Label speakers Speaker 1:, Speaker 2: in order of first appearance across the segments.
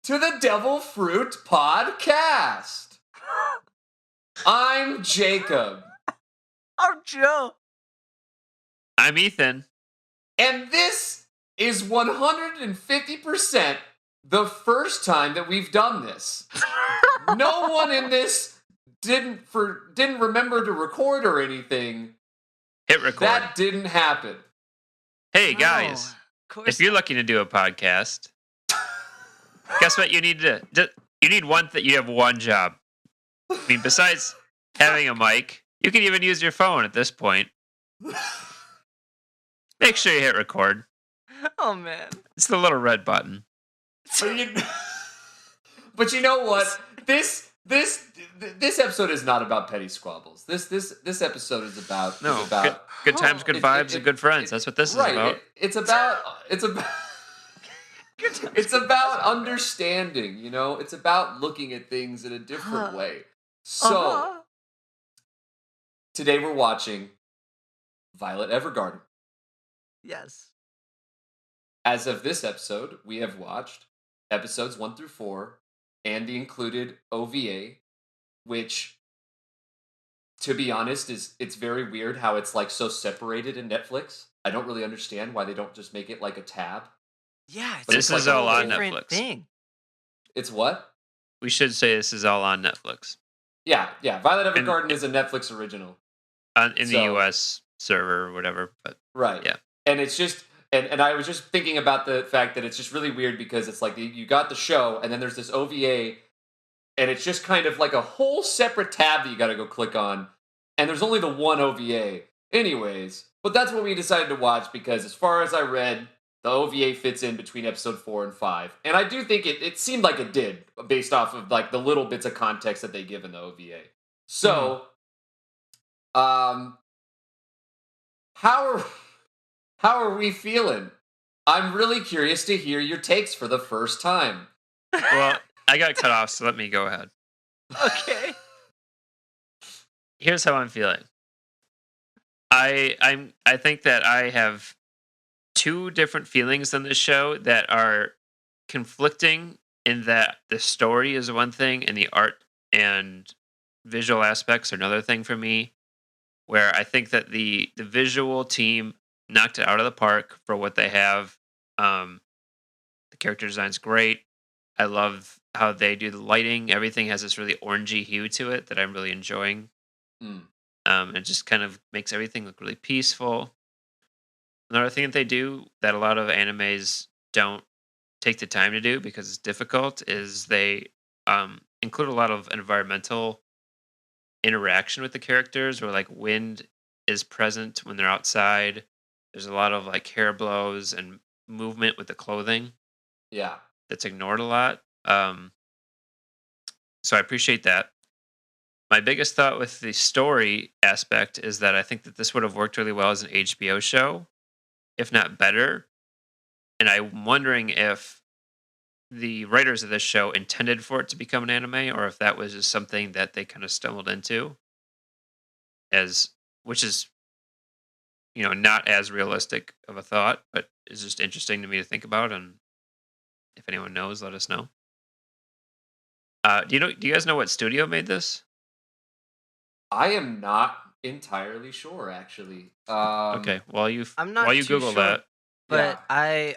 Speaker 1: to the Devil Fruit Podcast. I'm Jacob.
Speaker 2: I'm Joe.
Speaker 3: I'm Ethan.
Speaker 1: And this is 150% the first time that we've done this. No one in this didn't remember to record or anything.
Speaker 3: Hit record.
Speaker 1: That didn't happen.
Speaker 3: Hey guys, if you're looking to do a podcast, guess what you need to do? You have one job. I mean, besides having a mic, you can even use your phone at this point. Make sure you hit record.
Speaker 2: Oh man,
Speaker 3: it's the little red button.
Speaker 1: But you know what? This episode is not about petty squabbles. This episode is about
Speaker 3: good times, good vibes, and good friends. That's what this is about.
Speaker 1: It's about understanding. You know, it's about looking at things in a different way. So today we're watching Violet Evergarden.
Speaker 2: Yes.
Speaker 1: As of this episode, we have watched episodes 1 through 4 and the included OVA, which, to be honest, it's very weird how it's like so separated in Netflix. I don't really understand why they don't just make it like a tab.
Speaker 2: Yeah,
Speaker 3: this is all on Netflix.
Speaker 2: Thing.
Speaker 1: It's what?
Speaker 3: We should say this is all on Netflix.
Speaker 1: Yeah. Violet Evergarden is a Netflix original.
Speaker 3: In the US server or whatever. But
Speaker 1: right.
Speaker 3: Yeah.
Speaker 1: And it's just, and I was just thinking about the fact that it's just really weird because it's like you got the show and then there's this OVA and it's just kind of like a whole separate tab that you got to go click on. And there's only the one OVA. Anyways, but that's what we decided to watch because as far as I read, the OVA fits in between episode 4 and 5. And I do think it seemed like it did based off of like the little bits of context that they give in the OVA. So, how are we feeling? I'm really curious to hear your takes for the first time.
Speaker 3: Well, I got cut off, so let me go ahead.
Speaker 2: Okay.
Speaker 3: Here's how I'm feeling. I think that I have two different feelings on this show that are conflicting in that the story is one thing and the art and visual aspects are another thing for me, where I think that the visual team knocked it out of the park for what they have. The character design's great. I love how they do the lighting. Everything has this really orangey hue to it that I'm really enjoying. It just kind of makes everything look really peaceful. Another thing that they do that a lot of animes don't take the time to do because it's difficult is they include a lot of environmental interaction with the characters where like wind is present when they're outside. There's a lot of like hair blows and movement with the clothing.
Speaker 1: Yeah.
Speaker 3: That's ignored a lot. So I appreciate that. My biggest thought with the story aspect is that I think that this would have worked really well as an HBO show, if not better. And I'm wondering if the writers of this show intended for it to become an anime or if that was just something that they kind of stumbled into, which is, not as realistic of a thought, but it's just interesting to me to think about. And if anyone knows, let us know. Do you guys know what studio made this?
Speaker 1: I am not entirely sure, actually.
Speaker 3: Okay,
Speaker 2: I'm not
Speaker 3: while you
Speaker 2: too
Speaker 3: Google
Speaker 2: sure,
Speaker 3: that,
Speaker 2: but yeah.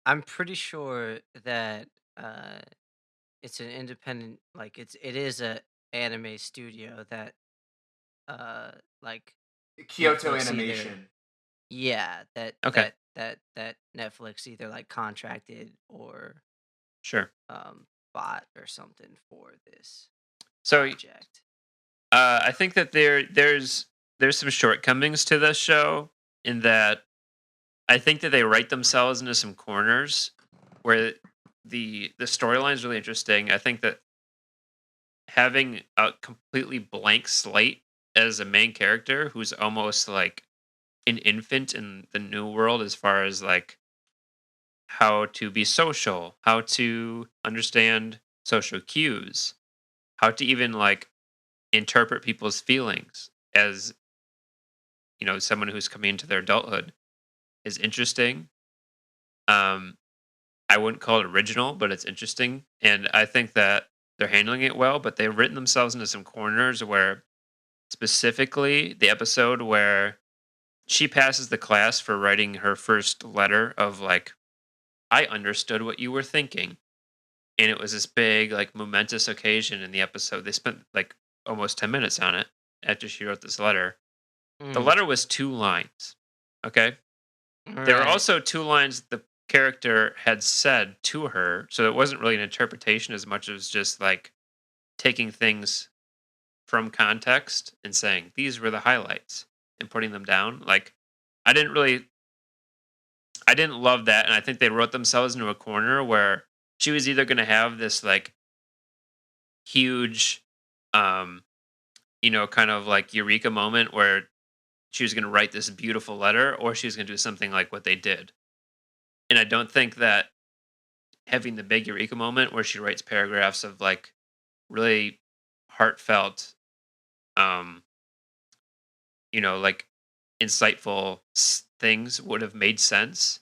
Speaker 2: I'm pretty sure that it's an independent, like it is a anime studio that like
Speaker 1: Kyoto
Speaker 2: Netflix
Speaker 1: Animation.
Speaker 2: That Netflix either like contracted or
Speaker 3: sure,
Speaker 2: bought or something for this
Speaker 3: project. I think that there's some shortcomings to this show in that I think that they write themselves into some corners where the storyline is really interesting. I think that having a completely blank slate as a main character who's almost like an infant in the new world as far as like how to be social, how to understand social cues, how to even like interpret people's feelings as someone who's coming into their adulthood is interesting. I I wouldn't call it original, but it's interesting, and I think that they're handling it well. But they've written themselves into some corners where, specifically, the episode where she passes the class for writing her first letter of like, "I understood what you were thinking," and it was this big, like, momentous occasion in the episode. They spent like almost 10 minutes on it after she wrote this letter. The
Speaker 2: Mm,
Speaker 3: letter was 2 lines. Okay. There were
Speaker 2: right.
Speaker 3: also 2 lines the character had said to her, so it wasn't really an interpretation as much as just like taking things from context and saying these were the highlights and putting them down. Like, I didn't really, I didn't love that, and I think they wrote themselves into a corner where she was either going to have this like huge, um, kind of like eureka moment where she was going to write this beautiful letter, or she was going to do something like what they did. And I don't think that having the big eureka moment where she writes paragraphs of like really heartfelt, um, like insightful things would have made sense.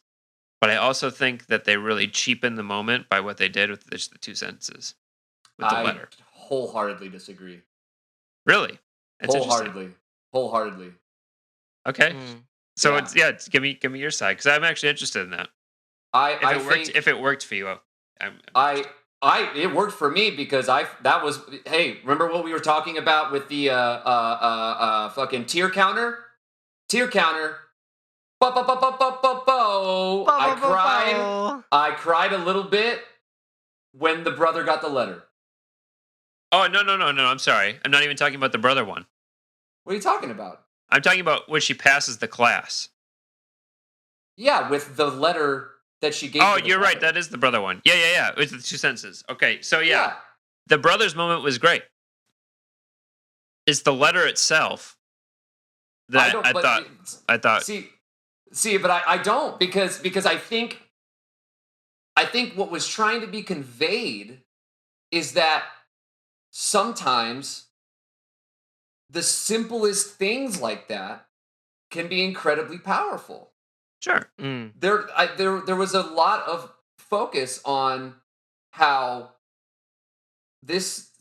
Speaker 3: But I also think that they really cheapened the moment by what they did with just the 2 sentences with the
Speaker 1: I
Speaker 3: letter.
Speaker 1: wholeheartedly disagree.
Speaker 3: Really, it's interesting.
Speaker 1: Wholeheartedly. Wholeheartedly.
Speaker 3: Okay,
Speaker 2: Mm.
Speaker 3: so
Speaker 1: Yeah.
Speaker 3: give me your side because I'm actually interested in that.
Speaker 1: I think
Speaker 3: If it worked for you, I'm
Speaker 1: I
Speaker 3: interested.
Speaker 1: it worked for me because that was, hey, remember what we were talking about with the fucking tier counter? Tier counter. Bo, bo, bo, bo, bo, bo, bo.
Speaker 2: Bo, bo, bo, bo.
Speaker 1: I cried a little bit when the brother got the letter.
Speaker 3: Oh, no, no, no, no! I'm sorry. I'm not even talking about the brother one.
Speaker 1: What are you talking about?
Speaker 3: I'm talking about when she passes the class.
Speaker 1: Yeah, with the letter that she gave
Speaker 3: Oh,
Speaker 1: to the
Speaker 3: you're right.
Speaker 1: brother.
Speaker 3: That is the brother one. Yeah, yeah, yeah. It's the 2 sentences. Okay, so yeah,
Speaker 1: Yeah.
Speaker 3: the brothers moment was great. It's the letter itself
Speaker 1: I
Speaker 3: that
Speaker 1: don't, but
Speaker 3: I thought.
Speaker 1: see, but I don't, because I think what was trying to be conveyed is that sometimes the simplest things like that can be incredibly powerful.
Speaker 3: Sure.
Speaker 2: Mm.
Speaker 1: There was a lot of focus on how this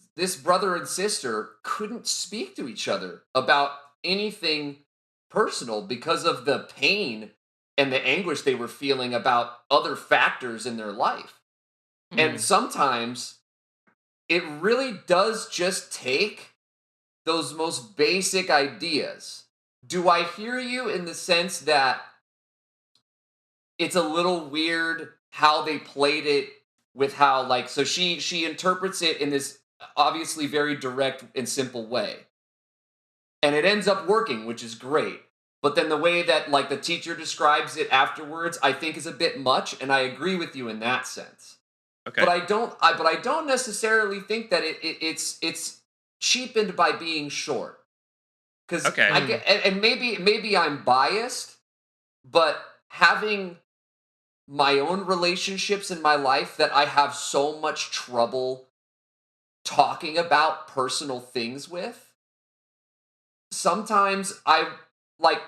Speaker 1: brother and sister couldn't speak to each other about anything personal because of the pain and the anguish they were feeling about other factors in their life. And
Speaker 2: Mm.
Speaker 1: sometimes it really does just take those most basic ideas. Do I hear you in the sense that it's a little weird how they played it with how, like, so she interprets it in this obviously very direct and simple way, and it ends up working, which is great. But then the way that, like, the teacher describes it afterwards, I think is a bit much, and I agree with you in that sense. But
Speaker 3: Okay.
Speaker 1: I don't necessarily think that it's cheapened by being short, because
Speaker 3: Okay.
Speaker 1: I get, and maybe I'm biased, but having my own relationships in my life that I have so much trouble talking about personal things with, sometimes like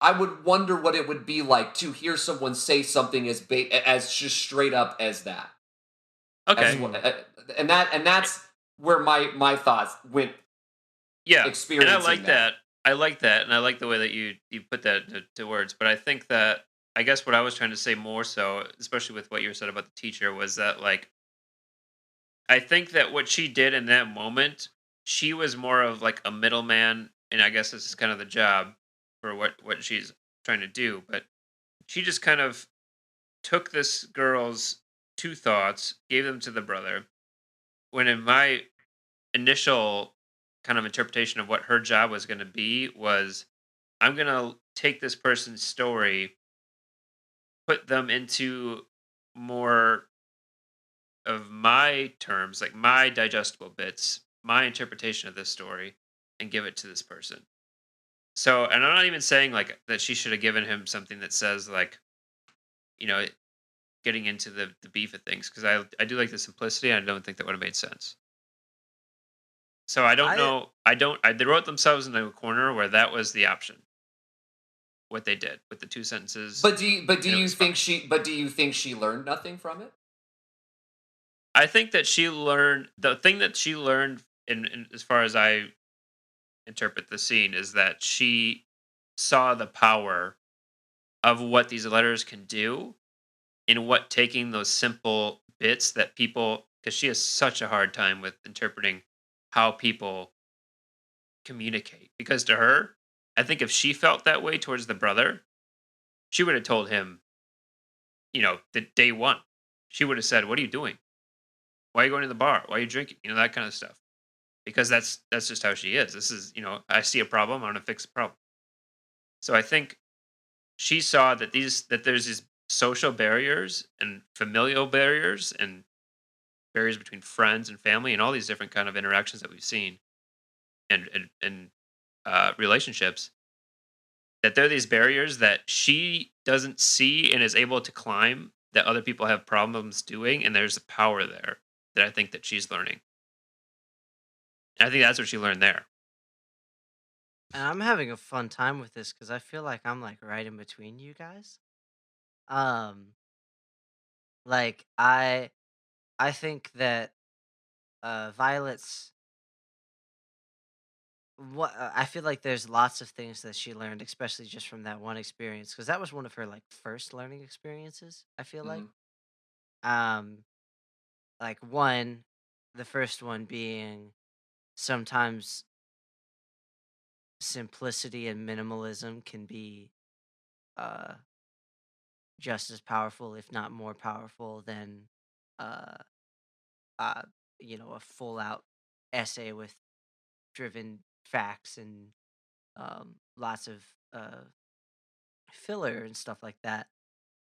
Speaker 1: I would wonder what it would be like to hear someone say something as just straight up as that. As
Speaker 3: Okay.
Speaker 1: what
Speaker 2: Mm.
Speaker 1: and that's where my thoughts went
Speaker 3: Yeah, and I
Speaker 1: experiencing
Speaker 3: like
Speaker 1: that.
Speaker 3: that. I like that, and I like the way that you put that to words. But I think that I guess what I was trying to say more so, especially with what you said about the teacher, was that like I think that what she did in that moment, she was more of like a middleman, and I guess this is kind of the job for what she's trying to do. But she just kind of took this girl's 2 thoughts, gave them to the brother. When in my initial kind of interpretation of what her job was going to be was, I'm going to take this person's story, put them into more of my terms, like my digestible bits, my interpretation of this story, and give it to this person. So, and I'm not even saying like that she should have given him something that says like, you know, getting into the beef of things, because I do like the simplicity. And I don't think that would have made sense. So I don't
Speaker 2: I
Speaker 3: know. They wrote themselves into a corner where that was the option. What they did with the 2 sentences,
Speaker 1: But do
Speaker 3: and it
Speaker 1: you
Speaker 3: was
Speaker 1: think
Speaker 3: fine.
Speaker 1: she learned nothing from it?
Speaker 3: I think that she learned the thing that she learned in as far as I interpret the scene is that she saw the power of what these letters can do in what taking those simple bits that people because she has such a hard time with interpreting how people communicate because to her I think if she felt that way towards the brother she would have told him the day one she would have said what are you doing why are you going to the bar why are you drinking that kind of stuff because that's just how she is this is I see a problem I'm going to fix the problem so I think she saw that there's these social barriers and familial barriers and barriers between friends and family and all these different kind of interactions that we've seen and relationships that there are these barriers that she doesn't see and is able to climb that other people have problems doing and there's a power there that I think that she's learning and I think that's what she learned there.
Speaker 2: And I'm having a fun time with this because I feel like I'm like right in between you guys. Um, like I think that Violet's what I feel like there's lots of things that she learned, especially just from that one experience, because that was one of her like first learning experiences. I feel
Speaker 1: Mhm.
Speaker 2: um, like one, the first one being sometimes simplicity and minimalism can be uh just as powerful, if not more powerful, than uh, uh, a full out essay with driven facts and lots of filler and stuff like that.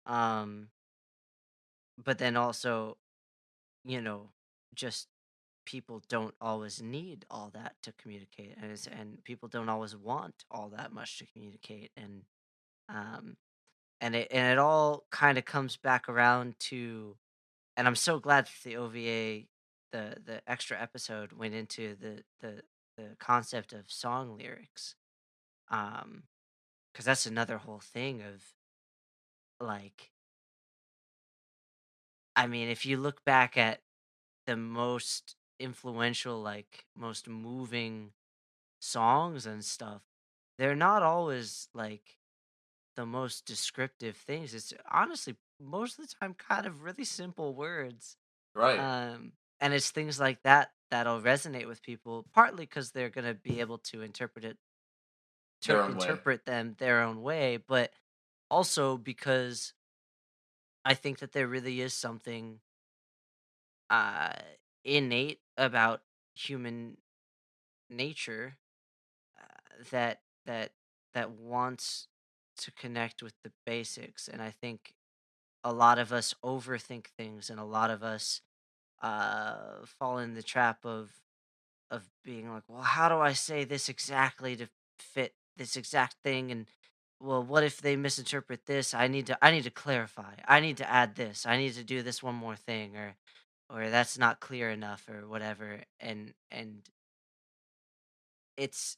Speaker 2: Um, but then also, you know, just people don't always need all that to communicate, and people don't always want all that much to communicate, um, and it all kind of comes back around to. And I'm so glad that the OVA, the extra episode went into the concept of song lyrics, um, because that's another whole thing of like, I mean, if you look back at the most influential, like most moving songs and stuff, they're not always like the most descriptive things. It's honestly most of the time kind of really simple words.
Speaker 1: Right.
Speaker 2: And it's things like that that'll resonate with people, partly because they're gonna be able to
Speaker 1: Their own way.
Speaker 2: interpret them their own way, but also because I think that there really is something uh, innate about human nature that that that wants to connect with the basics, and I think a lot of us overthink things, and a lot of us fall in the trap of being like, well, how do I say this exactly to fit this exact thing? And well, what if they misinterpret this? I need to clarify. I need to add this. I need to do this one more thing, or that's not clear enough, or whatever. And it's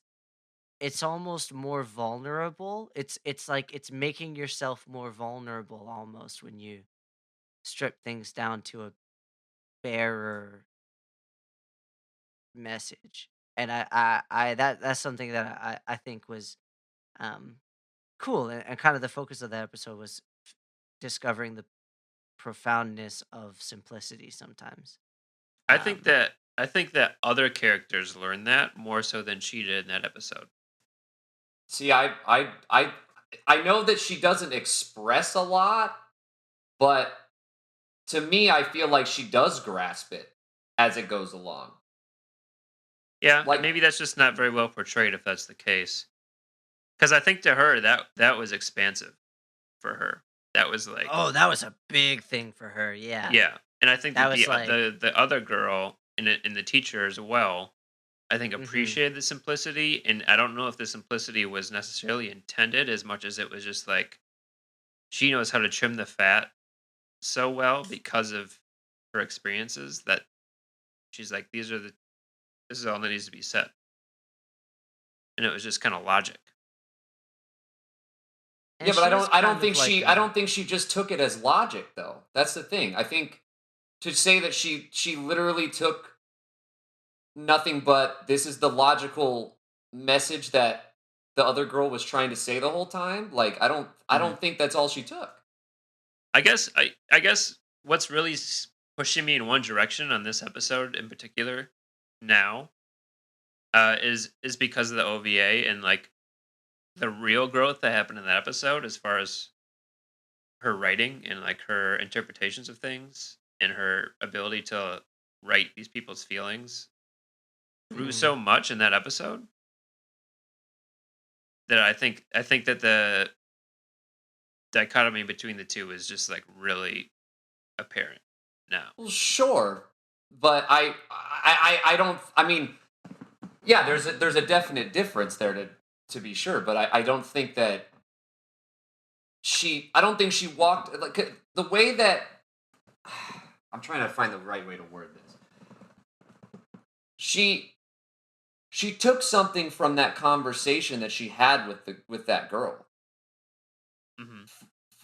Speaker 2: it's almost more vulnerable. It's like it's making yourself more vulnerable almost when you strip things down to a barer message. And that's something that I think was um cool, and kind of the focus of that episode was discovering the profoundness of simplicity sometimes.
Speaker 3: I think
Speaker 2: Um
Speaker 3: that I think that other characters learned that more so than she did in that episode.
Speaker 1: See, I know that she doesn't express a lot, but to me, I feel like she does grasp it as it goes along.
Speaker 3: Yeah, and
Speaker 1: Like,
Speaker 3: maybe that's just not very well portrayed if that's the case. Because I think to her that was expansive for her. That was like,
Speaker 2: oh, that was a big thing for her. Yeah.
Speaker 3: yeah, and I think
Speaker 2: That
Speaker 3: that
Speaker 2: was
Speaker 3: the
Speaker 2: like
Speaker 3: the other girl and the teacher as well, I think
Speaker 2: mhm.
Speaker 3: appreciated the simplicity, and I don't know if the simplicity was necessarily intended as much as it was just like she knows how to trim the fat so well because of her experiences that she's like this is all that needs to be said, and it was just kind of logic.
Speaker 2: And
Speaker 1: yeah, but
Speaker 2: she was
Speaker 1: I
Speaker 2: kind
Speaker 1: don't
Speaker 2: of
Speaker 1: think
Speaker 2: like
Speaker 1: I don't think she just took it as logic though. That's the thing. I think to say that she literally took nothing but this is the logical message that the other girl was trying to say the whole time. Like I
Speaker 2: Mhm.
Speaker 1: don't think that's all she took.
Speaker 3: I guess what's really pushing me in one direction on this episode in particular now is because of the OVA and like the real growth that happened in that episode as far as her writing and like her interpretations of things and her ability to write these people's feelings grew
Speaker 2: Mhm.
Speaker 3: so much in that episode that I think that the dichotomy between the two is just like really apparent now.
Speaker 1: Well, sure, but I don't. I mean, yeah, there's a definite difference there to be sure, but I don't think that I don't think she walked like the way that I'm trying to find the right way to word this. She she took something from that conversation that she had with that girl.
Speaker 3: Hmm.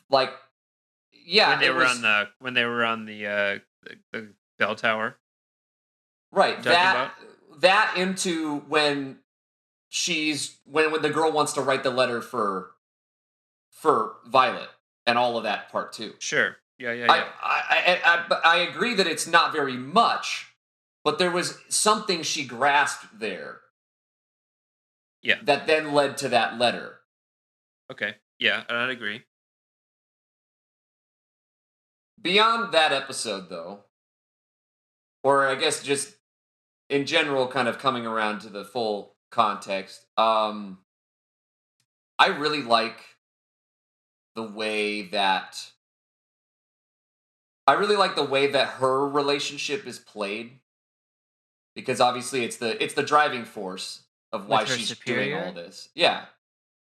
Speaker 1: Like,
Speaker 3: When
Speaker 1: yeah,
Speaker 3: they
Speaker 1: it
Speaker 3: were on
Speaker 1: was
Speaker 3: the bell tower, you
Speaker 1: right.
Speaker 3: talking about?
Speaker 1: That into when when the girl wants to write the letter for Violet and all of that part too.
Speaker 3: Sure. Yeah, yeah, yeah.
Speaker 1: But I agree that it's not very much, but there was something she grasped there
Speaker 3: Yeah.
Speaker 1: that then led to that letter.
Speaker 3: Okay. Yeah, I'd agree.
Speaker 1: Beyond that episode, though, or I guess just in general, kind of coming around to the full context, I really like the way that her relationship is played because obviously it's the driving force of why
Speaker 2: With her
Speaker 1: she's doing all
Speaker 2: superior?
Speaker 1: this. Yeah,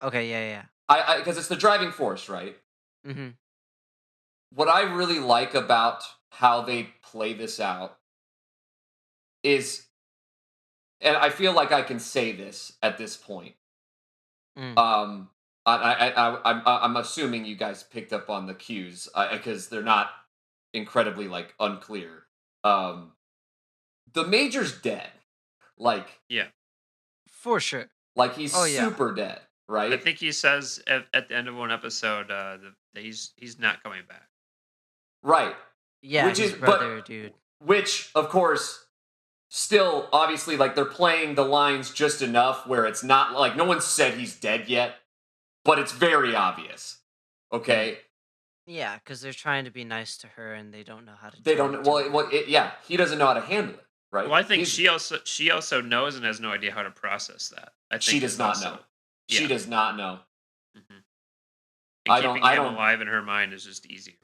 Speaker 2: Okay, yeah, yeah.
Speaker 1: I because it's the driving force, right?
Speaker 2: Mhm.
Speaker 1: What I really like about how they play this out is, and I feel like I can say this at this point.
Speaker 2: Mm.
Speaker 1: Um, I'm assuming you guys picked up on the cues because they're not incredibly like unclear. Um, the major's dead, like
Speaker 3: Yeah.
Speaker 2: For sure.
Speaker 1: he's
Speaker 2: Oh, yeah.
Speaker 1: super dead,
Speaker 3: I
Speaker 1: right?
Speaker 3: think he says at the end of one episode that he's not coming back.
Speaker 1: Right.
Speaker 2: Yeah,
Speaker 1: Which is,
Speaker 2: his
Speaker 1: but
Speaker 2: brother, dude.
Speaker 1: which of course still obviously like they're playing the lines just enough where it's not like no one said he's dead yet, but it's very obvious.
Speaker 2: Mm.
Speaker 1: Okay,
Speaker 2: Yeah, because 'cause they're trying to be nice to her and they don't know how to
Speaker 1: they
Speaker 2: tell
Speaker 1: don't.
Speaker 2: it to her.
Speaker 1: Yeah, he doesn't know how to handle it.
Speaker 3: Well,
Speaker 1: Right?
Speaker 3: I think
Speaker 1: He's
Speaker 3: she also knows and has no idea how to process that. I
Speaker 1: She
Speaker 3: think
Speaker 1: does
Speaker 3: is
Speaker 1: not know.
Speaker 3: also
Speaker 1: She
Speaker 3: yeah.
Speaker 1: does not know.
Speaker 3: Hmm. And
Speaker 1: I don't.
Speaker 3: keeping
Speaker 1: I
Speaker 3: him
Speaker 1: don't.
Speaker 3: alive in her mind is just easier.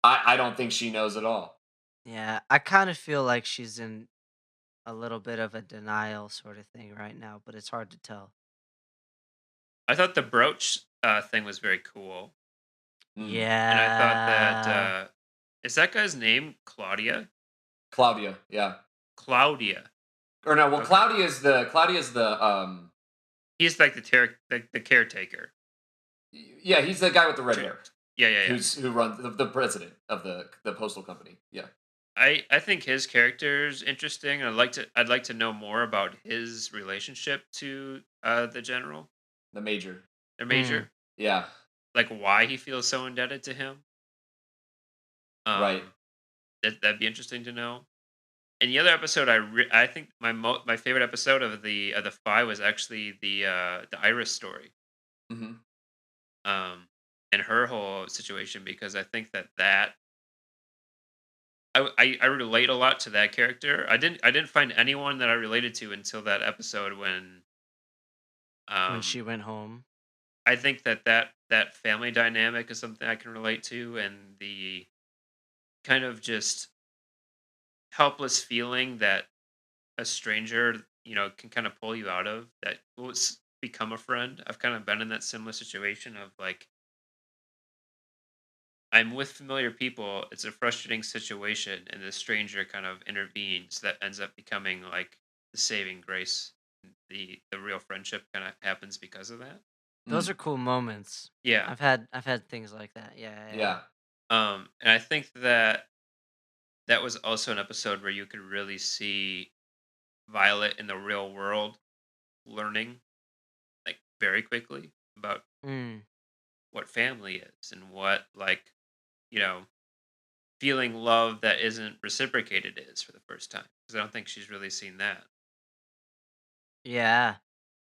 Speaker 1: I don't think she knows at all.
Speaker 2: Yeah, I kinda feel like she's in a little bit of a denial sort of thing right now, but it's hard to tell.
Speaker 3: I thought the brooch thing was very cool,
Speaker 1: Mm.
Speaker 3: and I thought that
Speaker 2: Yeah.
Speaker 3: is that guy's name Claudia?
Speaker 1: Claudia. Yeah.
Speaker 3: Claudia.
Speaker 1: Or no. Well,
Speaker 3: Okay,
Speaker 1: Claudia's the.
Speaker 3: he's like the caretaker.
Speaker 1: Yeah, he's the guy with the red
Speaker 3: Sure.
Speaker 1: hair.
Speaker 3: Yeah, yeah, yeah.
Speaker 1: Who runs the president of the postal company. Yeah.
Speaker 3: I think his character is interesting. I'd like to know more about his relationship to the general,
Speaker 1: The major.
Speaker 3: the
Speaker 2: Mm.
Speaker 3: major,
Speaker 1: Yeah.
Speaker 3: like why he feels so indebted to him.
Speaker 1: Right.
Speaker 3: Um, that'd be interesting to know. And the other episode, I think my favorite episode of the five was actually the Iris story,
Speaker 1: Hmm.
Speaker 3: um, and her whole situation because I think that I relate a lot to that character. I didn't find anyone that I related to until that episode when
Speaker 2: When she
Speaker 3: um
Speaker 2: went home.
Speaker 3: I think that family dynamic is something I can relate to, and the kind of just helpless feeling that a stranger, can kind of pull you out of that will become a friend. I've kind of been in that similar situation of like I'm with familiar people. It's a frustrating situation, and the stranger kind of intervenes. That ends up becoming like the saving grace. The real friendship kind of happens because of that.
Speaker 2: Those
Speaker 1: Mm.
Speaker 2: are cool moments.
Speaker 3: Yeah.
Speaker 2: I've had things like that. Yeah, yeah, yeah.
Speaker 1: Yeah.
Speaker 3: And I think that that was also an episode where you could really see Violet in the real world learning like very quickly about
Speaker 2: Mm.
Speaker 3: what family is and what like, you know, feeling love that isn't reciprocated is for the first time. Because I don't think she's really seen that.
Speaker 2: Yeah.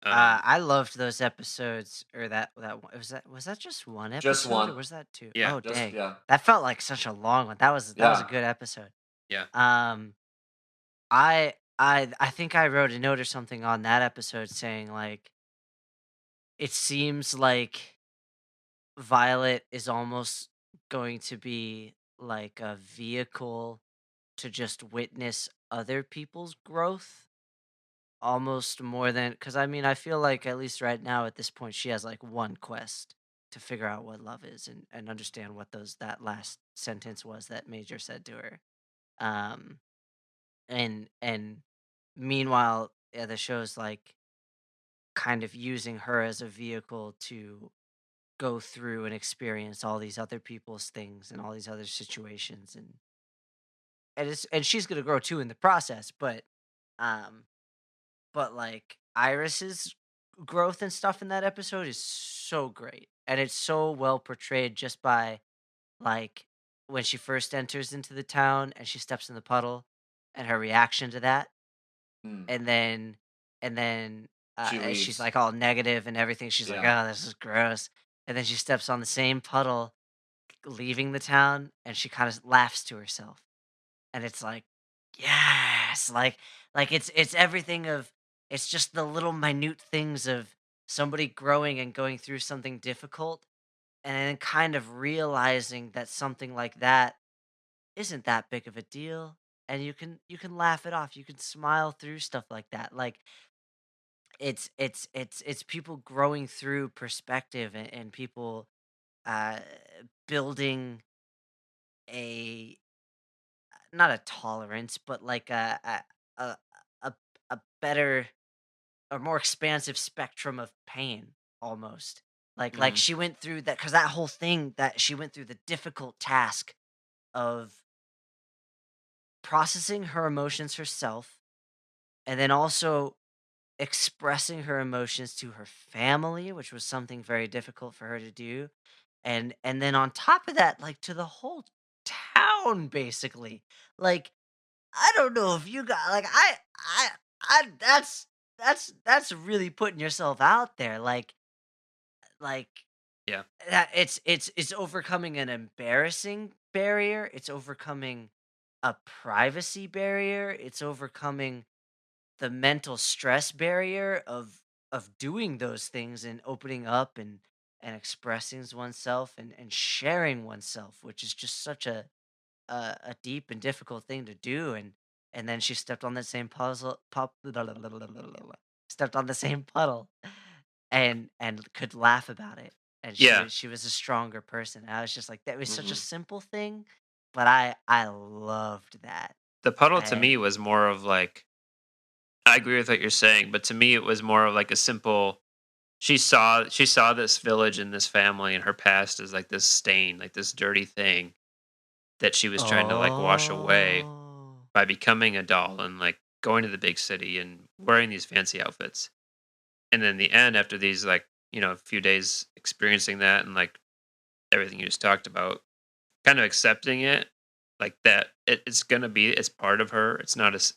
Speaker 3: Um,
Speaker 2: I loved those episodes, or that one. Was that just one
Speaker 1: Just
Speaker 2: episode, or
Speaker 1: one.
Speaker 2: was that two?
Speaker 3: yeah,
Speaker 2: Oh,
Speaker 1: Just
Speaker 2: dang,
Speaker 1: yeah.
Speaker 2: that felt like such a long one. That was a
Speaker 1: Yeah.
Speaker 2: good episode.
Speaker 3: yeah.
Speaker 2: Um, I think I wrote a note or something on that episode saying like it seems like Violet is almost going to be like a vehicle to just witness other people's growth almost more than, because I mean I feel like at least right now at this point she has like one quest to figure out what love is and understand what those that last sentence was that Major said to her. Um and meanwhile, yeah, the show's like kind of using her as a vehicle to go through and experience all these other people's things and all these other situations, and she's gonna grow too in the process, um but like Iris's growth and stuff in that episode is so great. And it's so well portrayed just by like when she first enters into the town and she steps in the puddle and her reaction to that.
Speaker 1: Mm.
Speaker 2: And then
Speaker 1: She
Speaker 2: she's
Speaker 1: leaves.
Speaker 2: like all negative and everything. She's like,
Speaker 1: Yeah.
Speaker 2: "Oh, this is gross." And then she steps on the same puddle leaving the town and she kind of laughs to herself. And it's like, yes, like it's everything of, it's just the little minute things of somebody growing and going through something difficult and then kind of realizing that something like that isn't that big of a deal, and you can laugh it off. You can smile through stuff like that. Like it's people growing through perspective, and people uh building a, not a tolerance, but like a a a better or more expansive spectrum of pain almost. Like
Speaker 1: Hmm.
Speaker 2: she went through that, cuz that whole thing that she went through the difficult task of processing her emotions herself and then also expressing her emotions to her family, which was something very difficult for her to do. And then on top of that, like to the whole town basically. Like I don't know if you got like I that's really putting yourself out there. Like
Speaker 3: Yeah.
Speaker 2: that it's overcoming an embarrassing barrier. It's overcoming a privacy barrier. It's overcoming the mental stress barrier of doing those things and opening up and expressing oneself and sharing oneself, which is just such a deep and difficult thing to do. And then she stepped on that same stepped on the same puddle and could laugh about it, and
Speaker 3: Yeah.
Speaker 2: she was a stronger person. I was just like, that was such a
Speaker 1: Hmm.
Speaker 2: simple thing, but I loved that.
Speaker 3: The puddle to
Speaker 2: And
Speaker 3: me was more of like, I agree with what you're saying, but to me it was more of like a simple, she saw this village and this family and her past as like this stain, like this dirty thing that she was trying to like wash away
Speaker 2: oh,
Speaker 3: by becoming a doll and like going to the big city and wearing these fancy outfits. And then the end, after these like, a few days experiencing that and like everything you just talked about, kind of accepting it, like that it's gonna be, it's part of her. It's not as,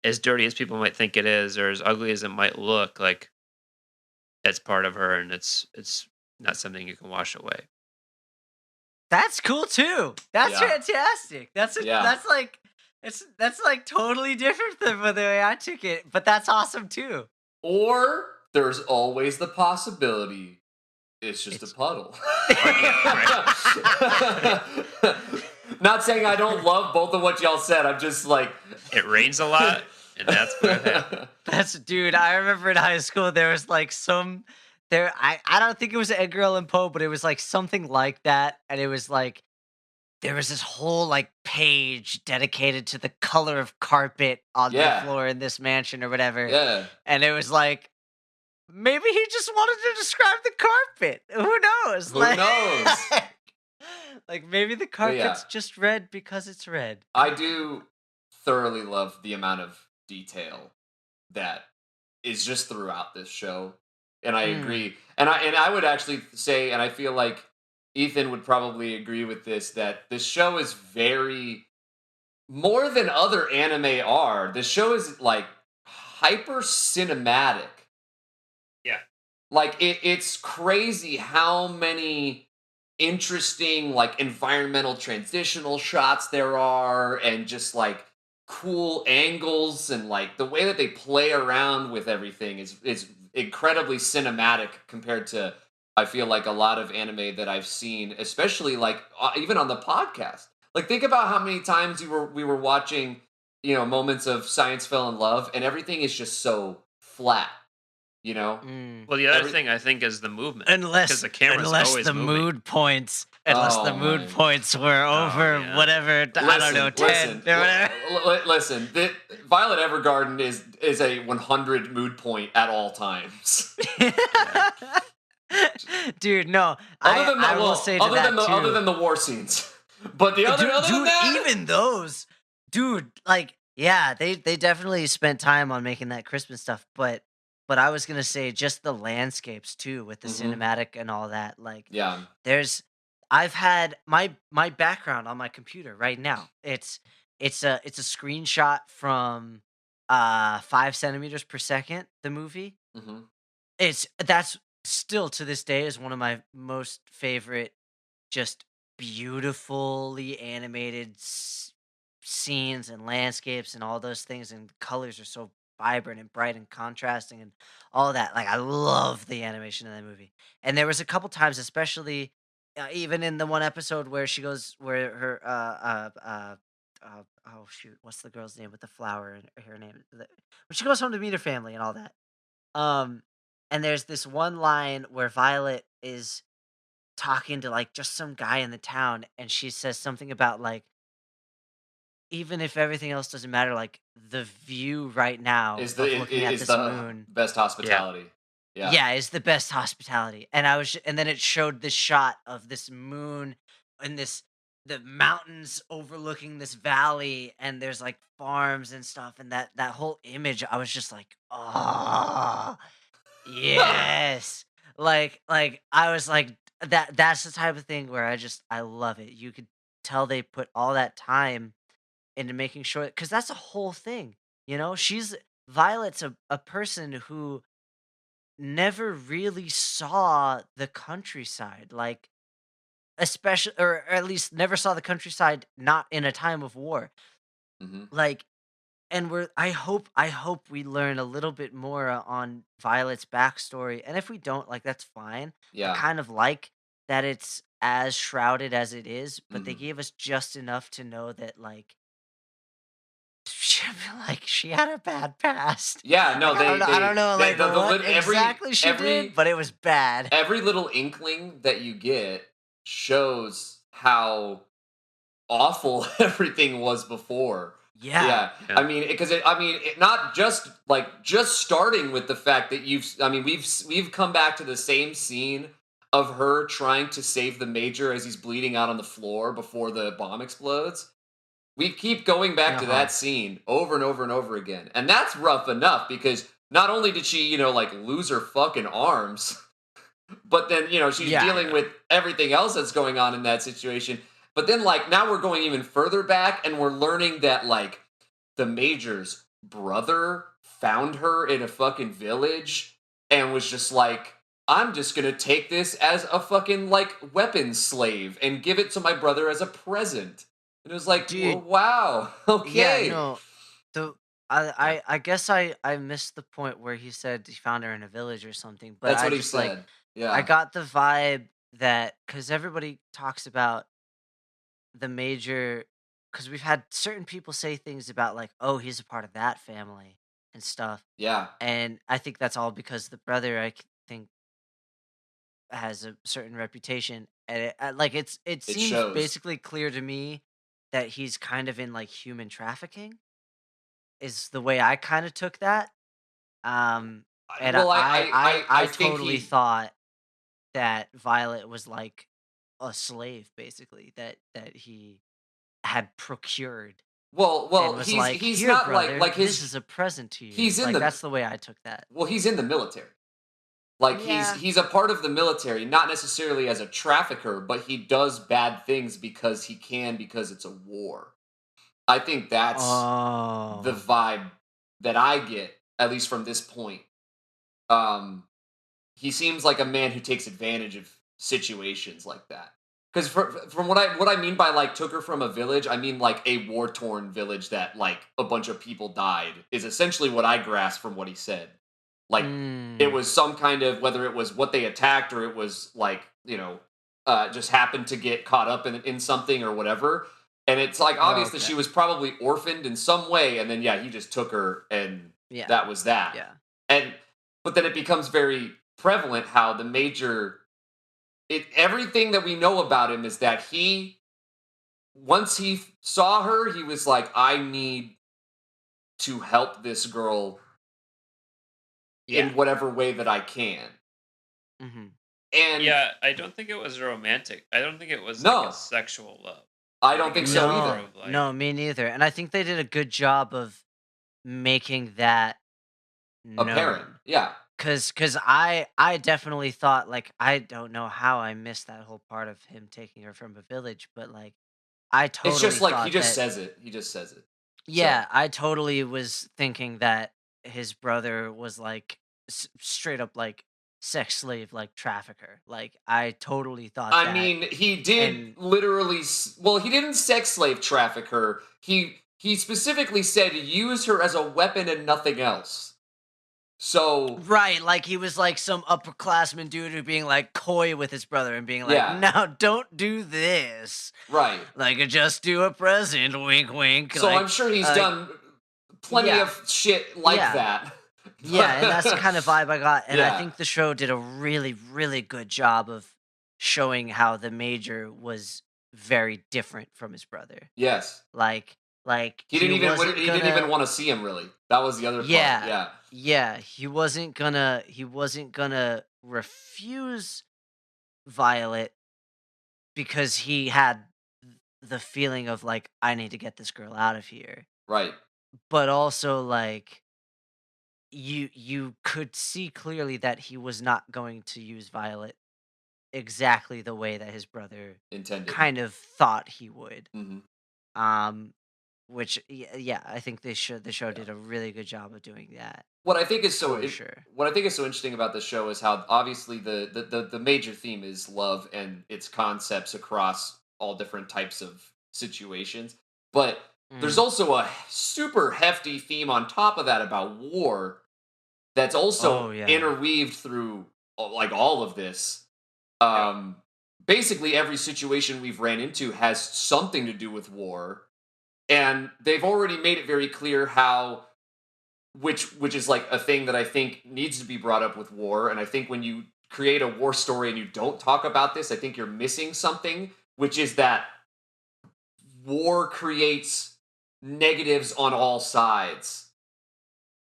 Speaker 3: as dirty as people might think it is or as ugly as it might look. Like it's part of her and it's not something you can wash away.
Speaker 2: that's cool too. That's
Speaker 1: Yeah.
Speaker 2: fantastic.
Speaker 1: Yeah.
Speaker 2: That's like, that's like totally different than the way I took it, but that's awesome too.
Speaker 1: Or there's always the possibility it's just a
Speaker 2: It's
Speaker 1: puddle.
Speaker 3: Yeah,
Speaker 1: Not saying I don't love both of what y'all said. I'm just like
Speaker 3: It rains a lot, and that's what happened.
Speaker 2: That's, dude, I remember in high school there was like some there I don't think it was Edgar Allan Poe, but it was like something like that. And it was like there was this whole like page dedicated to the color of carpet on the
Speaker 1: Yeah.
Speaker 2: floor in this mansion or whatever.
Speaker 1: Yeah.
Speaker 2: And it was like maybe he just wanted to describe the carpet. Who knows?
Speaker 1: Who knows?
Speaker 2: Like maybe the
Speaker 1: But yeah,
Speaker 2: carpet's just red because it's red.
Speaker 1: I do thoroughly love the amount of detail that is just throughout this show, and I
Speaker 2: Mm.
Speaker 1: agree. And I would actually say, and I feel like Ethan would probably agree with this, that this show is very more than other anime are. This show is like hyper cinematic.
Speaker 3: Yeah.
Speaker 1: Like it's crazy how many interesting like environmental transitional shots there are, and just like cool angles, and like the way that they play around with everything is incredibly cinematic compared to, I feel like, a lot of anime that I've seen, especially like even on the podcast. Like think about how many times we were watching, moments of Science Fell in Love, and everything is just so flat, you know?
Speaker 2: Mm.
Speaker 3: Well, the other
Speaker 1: Every
Speaker 3: thing I think is the movement, because
Speaker 2: Unless
Speaker 3: the camera's
Speaker 2: unless
Speaker 3: always
Speaker 2: the
Speaker 3: moving.
Speaker 2: mood points
Speaker 1: Oh my.
Speaker 2: were
Speaker 3: Oh
Speaker 2: over
Speaker 3: yeah.
Speaker 2: whatever, I don't know,
Speaker 1: Listen,
Speaker 2: 10
Speaker 1: listen,
Speaker 2: or whatever.
Speaker 1: listen. Violet Evergarden is a 100 mood point at all times.
Speaker 3: Yeah.
Speaker 2: Dude, no.
Speaker 1: Other
Speaker 2: I
Speaker 1: than the
Speaker 2: I will
Speaker 1: well,
Speaker 2: say to
Speaker 1: other than
Speaker 2: that
Speaker 1: other
Speaker 2: too.
Speaker 1: than the war scenes, but the other than
Speaker 2: Dude,
Speaker 1: that,
Speaker 2: even those, dude, like, yeah, they definitely spent time on making that Christmas stuff, but I was gonna say just the landscapes too, with the
Speaker 1: hmm
Speaker 2: cinematic and all that. Like,
Speaker 1: yeah,
Speaker 2: there's, I've had my background on my computer right now. It's a screenshot from 5 centimeters per second. The movie.
Speaker 1: hmm
Speaker 2: That's still to this day is one of my most favorite, just beautifully animated scenes and landscapes and all those things, and the colors are so vibrant and bright and contrasting and all that. Like I love the animation in that movie. And there was a couple times, especially even in the one episode where she goes, where her oh shoot, what's the girl's name with the flower in her name? When she goes home to meet her family and all that. Um, and there's this one line where Violet is talking to like just some guy in the town, and she says something about like, even if everything else doesn't matter, like the view right now
Speaker 1: is the
Speaker 2: of looking at
Speaker 1: is
Speaker 2: this
Speaker 1: the
Speaker 2: moon,
Speaker 1: best
Speaker 3: Yeah.
Speaker 1: hospitality. Yeah.
Speaker 2: yeah, is the best hospitality. And and then it showed this shot of this moon and the mountains overlooking this valley, and there's like farms and stuff, and that whole image, I was just like, oh yes. Like I was like, that's the type of thing where I love it. You could tell they put all that time into making sure, cuz that's a whole thing. She's Violet's a person who never really saw the countryside, like, especially, or at least never saw the countryside not in a time of war.
Speaker 1: hmm
Speaker 2: Like, and I hope we learn a little bit more on Violet's backstory, and if we don't, like, that's fine. I
Speaker 1: Yeah.
Speaker 2: kind of like that it's as shrouded as it is, but they
Speaker 1: hmm
Speaker 2: gave us just enough to know that, like, she, like, she had a bad past.
Speaker 1: Yeah. No,
Speaker 2: Like, I don't know, like, what exactly she did, but it was bad.
Speaker 1: every little inkling that you get shows how awful everything was before.
Speaker 2: Yeah.
Speaker 1: Yeah,
Speaker 3: Yeah.
Speaker 1: I mean, because not just like just starting with the fact that I mean, we've come back to the same scene of her trying to save the major as he's bleeding out on the floor before the bomb explodes. We keep going back to
Speaker 2: Uh-huh.
Speaker 1: that scene over and over and over again, and that's rough enough because not only did she, like lose her fucking arms, but then she's
Speaker 2: Yeah.
Speaker 1: dealing
Speaker 3: Yeah.
Speaker 1: with everything else that's going on in that situation. But then like now we're going even further back, and we're learning that like the major's brother found her in a fucking village and was just like, I'm just gonna take this as a fucking like weapons slave and give it to my brother as a present. And it was like,
Speaker 2: Dude,
Speaker 1: wow,
Speaker 2: yeah,
Speaker 1: okay.
Speaker 2: no. The I
Speaker 3: Yeah.
Speaker 2: I I guess I missed the point wwhere he said he found her in a village or something, but
Speaker 1: That's
Speaker 2: I
Speaker 1: what he
Speaker 2: just like,
Speaker 1: said.
Speaker 2: I
Speaker 1: Yeah,
Speaker 2: got the vibe that, cuz everybody talks about the major, cuz we've had certain people say things about like, oh, he's a part of that family and stuff.
Speaker 1: yeah,
Speaker 2: And I think that's all because the brother, think, has a certain reputation, and like, it
Speaker 1: it
Speaker 2: seems
Speaker 1: shows.
Speaker 2: basically clear to me that he's kind of in like human trafficking, is the way I kind of took that. And
Speaker 1: Well, I
Speaker 2: I
Speaker 1: think
Speaker 2: totally
Speaker 1: he.
Speaker 2: thought that Violet was like a slave basically that he had procured
Speaker 1: Well,
Speaker 2: and was
Speaker 1: he's
Speaker 2: like,
Speaker 1: he's
Speaker 2: "Here,
Speaker 1: not
Speaker 2: brother,
Speaker 1: like
Speaker 2: this
Speaker 1: his
Speaker 2: is a present to you."
Speaker 1: he's in
Speaker 2: Like
Speaker 1: the
Speaker 2: that's the way I took that.
Speaker 1: well, he's in the military. Like
Speaker 2: Yeah.
Speaker 1: he's a part of the military, not necessarily as a trafficker, but he does bad things because he can because it's a war. I think that's the
Speaker 2: Oh.
Speaker 1: vibe that I get, at least from this point. Um, he seems like a man who takes advantage of situations like that. Because from what I mean by like took her from a village, I mean like a war torn village that like a bunch of people died is essentially what I grasped from what he said. Like it
Speaker 2: Mm.
Speaker 1: was some kind of whether it was what they attacked or it was like just happened to get caught up in something or whatever. And it's like
Speaker 2: Oh,
Speaker 1: obvious that
Speaker 2: okay.
Speaker 1: she was probably orphaned in some way, and then yeah, he just took her and
Speaker 2: Yeah.
Speaker 1: that was that.
Speaker 2: Yeah.
Speaker 1: And but then it becomes very prevalent how the major everything that we know about him is that he once he saw her, he was like, I need to help this girl
Speaker 2: Yeah.
Speaker 1: in whatever way that I can.
Speaker 2: Mhm.
Speaker 1: And
Speaker 3: Yeah, I don't think it was romantic. I don't think it was like a
Speaker 1: no,
Speaker 3: sexual love.
Speaker 1: I
Speaker 3: I
Speaker 1: don't
Speaker 3: think
Speaker 1: think
Speaker 3: it was
Speaker 1: so
Speaker 3: more
Speaker 1: either.
Speaker 2: No.
Speaker 3: of like,
Speaker 2: No, me neither. And I think they did a good job of making that
Speaker 1: Apparent.
Speaker 2: known.
Speaker 1: Yeah.
Speaker 2: Cause I definitely thought, like, I don't know how I missed that whole part of him taking her from a village, but, like, I
Speaker 1: It's
Speaker 2: totally
Speaker 1: just like he
Speaker 2: thought
Speaker 1: just
Speaker 2: that.
Speaker 1: says it. He just says it. So,
Speaker 2: Yeah, I totally was thinking that his brother was, like, straight up, like, sex slave, like, trafficker. Like, I totally thought
Speaker 1: I
Speaker 2: that,
Speaker 1: mean, he did
Speaker 2: and
Speaker 1: literally well, he didn't sex slave traffic her. He specifically said use her as a weapon and nothing else. So,
Speaker 2: right, like, he was, like, some upperclassman dude who being, like, coy with his brother and being like,
Speaker 1: yeah.
Speaker 2: "Now don't do this."
Speaker 1: Right.
Speaker 2: Like, "Just do a present, wink, wink."
Speaker 1: So I'm sure he's
Speaker 2: Like,
Speaker 1: done plenty
Speaker 2: yeah,
Speaker 1: of shit like
Speaker 2: yeah,
Speaker 1: that.
Speaker 2: yeah, and that's the kind of vibe I got, and I
Speaker 1: Yeah.
Speaker 2: think the show did a really, really good job of showing how the major was very different from his brother.
Speaker 1: Yes.
Speaker 2: Like like,
Speaker 1: He
Speaker 2: he
Speaker 1: didn't even
Speaker 2: wasn't
Speaker 1: he didn't even
Speaker 2: gonna.
Speaker 1: want to see him really. That was the other part.
Speaker 2: Yeah,
Speaker 1: Yeah.
Speaker 2: yeah, he wasn't gonna refuse Violet because he had the feeling of, like, "I need to get this girl out of here."
Speaker 1: Right.
Speaker 2: But also, like, you could see clearly that he was not going to use Violet exactly the way that his brother
Speaker 1: Intended.
Speaker 2: kind of thought he would.
Speaker 1: Hmm.
Speaker 2: Um, which yeah, I think the show
Speaker 1: Yeah.
Speaker 2: did a really good job of doing that
Speaker 1: What I think is
Speaker 2: for sure.
Speaker 1: what I think is so interesting about the show is how obviously the major theme is love and its concepts across all different types of situations. But there's
Speaker 2: Mm.
Speaker 1: also a super hefty theme on top of that about war that's
Speaker 2: Oh
Speaker 1: also
Speaker 2: yeah.
Speaker 1: interweaved through like all of this.
Speaker 3: yeah,
Speaker 1: Um, Basically every situation we've ran into has something to do with war, and they've already made it very clear how which is like a thing that I think needs to be brought up with war. And I think when you create a war story and you don't talk about this, I think you're missing something, which is that war creates negatives on all sides.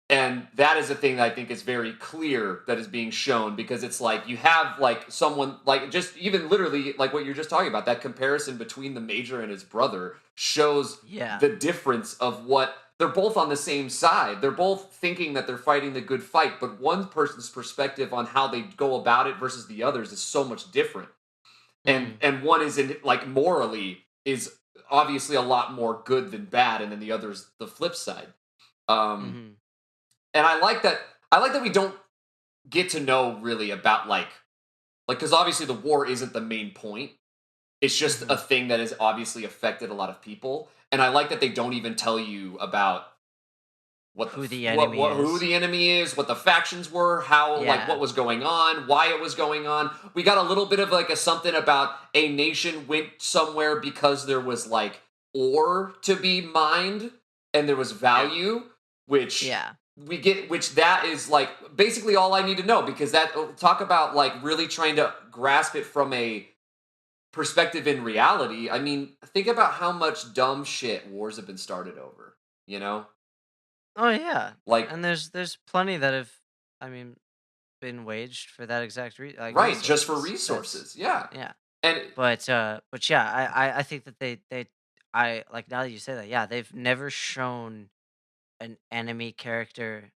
Speaker 1: And that is a thing that I think is very clear that is being shown because it's like you have like someone like just even literally like what you're just talking about that comparison between the major and his brother shows
Speaker 2: Yeah.
Speaker 1: the difference of what they're both on the same side. They're both thinking that they're fighting the good fight, but one person's perspective on how they go about it versus the others is so much different.
Speaker 2: Mm.
Speaker 1: And one is in like morally is obviously a lot more good than bad, and then the other's the flip side. Um
Speaker 2: Mhm.
Speaker 1: and I like that we don't get to know really about like because obviously the war isn't the main point. It's just a
Speaker 2: Mhm.
Speaker 1: thing that has obviously affected a lot of people, and I like that they don't even tell you about
Speaker 2: Who the enemy
Speaker 1: who
Speaker 2: is?
Speaker 1: the enemy is, what the factions were, how like what
Speaker 2: Yeah.
Speaker 1: was going on, why it was going on. We got a little bit of like a something about a nation went somewhere because there was like ore to be mined and there was
Speaker 3: yeah,
Speaker 1: value, which
Speaker 2: Yeah.
Speaker 1: we get which that is like basically all I need to know because that talk about like really trying to grasp it from a perspective in reality. I mean, think about how much dumb shit wars have been started over, you know?
Speaker 2: Oh yeah.
Speaker 1: Like
Speaker 2: And there's plenty that have, I mean, been waged for that exact
Speaker 1: right, just for
Speaker 2: resources. That's
Speaker 1: resources. Yeah.
Speaker 2: yeah.
Speaker 1: And
Speaker 2: But yeah, I think that I like now that you say that, yeah, they've never shown an enemy character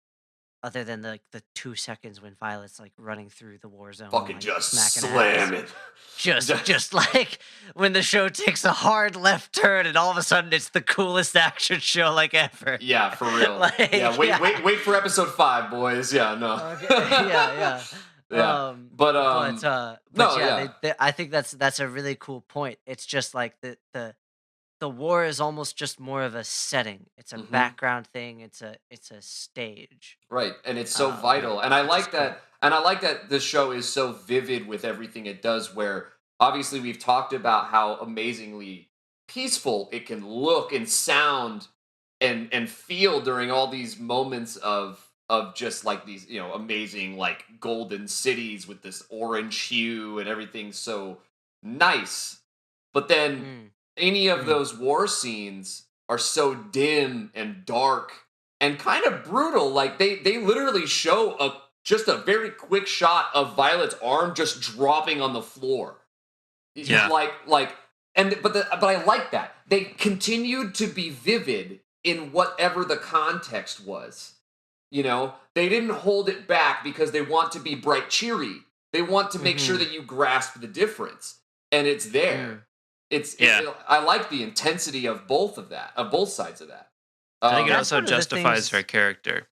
Speaker 2: other than the 2 seconds when Violet's like running through the war zone,
Speaker 1: fucking
Speaker 2: like
Speaker 1: just
Speaker 2: smacking ass.
Speaker 1: slam it.
Speaker 2: Just
Speaker 1: Just,
Speaker 2: just like when the show takes a hard left turn and all of a sudden it's the coolest action show like ever.
Speaker 1: yeah, for real. Yeah,
Speaker 2: Like,
Speaker 1: wait,
Speaker 2: yeah.
Speaker 1: wait, wait for episode 5, boys. Yeah, no.
Speaker 2: Okay. Yeah, yeah.
Speaker 1: Yeah, but
Speaker 2: But
Speaker 1: no,
Speaker 2: yeah,
Speaker 1: yeah.
Speaker 2: I think that's a really cool point. It's just like the war is almost just more of a setting. It's a
Speaker 1: Hmm.
Speaker 2: background thing. It's a stage.
Speaker 1: Right, and it's so vital, and I
Speaker 2: Which is
Speaker 1: like
Speaker 2: cool.
Speaker 1: that. And I like that the show is so vivid with everything it does. Where obviously we've talked about how amazingly peaceful it can look and sound and feel during all these moments of just like these amazing like golden cities with this orange hue and everything so nice. But then
Speaker 2: Mm,
Speaker 1: any of
Speaker 2: mm.
Speaker 1: those war scenes are so dim and dark and kind of brutal. Like they literally show just a very quick shot of Violet's arm just dropping on the floor.
Speaker 3: Yeah.
Speaker 1: Like but I like that. They continued to be vivid in whatever the context was. They didn't hold it back because they want to be bright cheery. They want to make sure
Speaker 2: Mhm.
Speaker 1: that you grasp the difference and it's there.
Speaker 2: Mm.
Speaker 3: Yeah.
Speaker 1: I like the intensity of both sides of that.
Speaker 3: I think it
Speaker 2: That's
Speaker 1: Um
Speaker 3: also
Speaker 2: one of the
Speaker 3: justifies her
Speaker 2: things.
Speaker 3: character.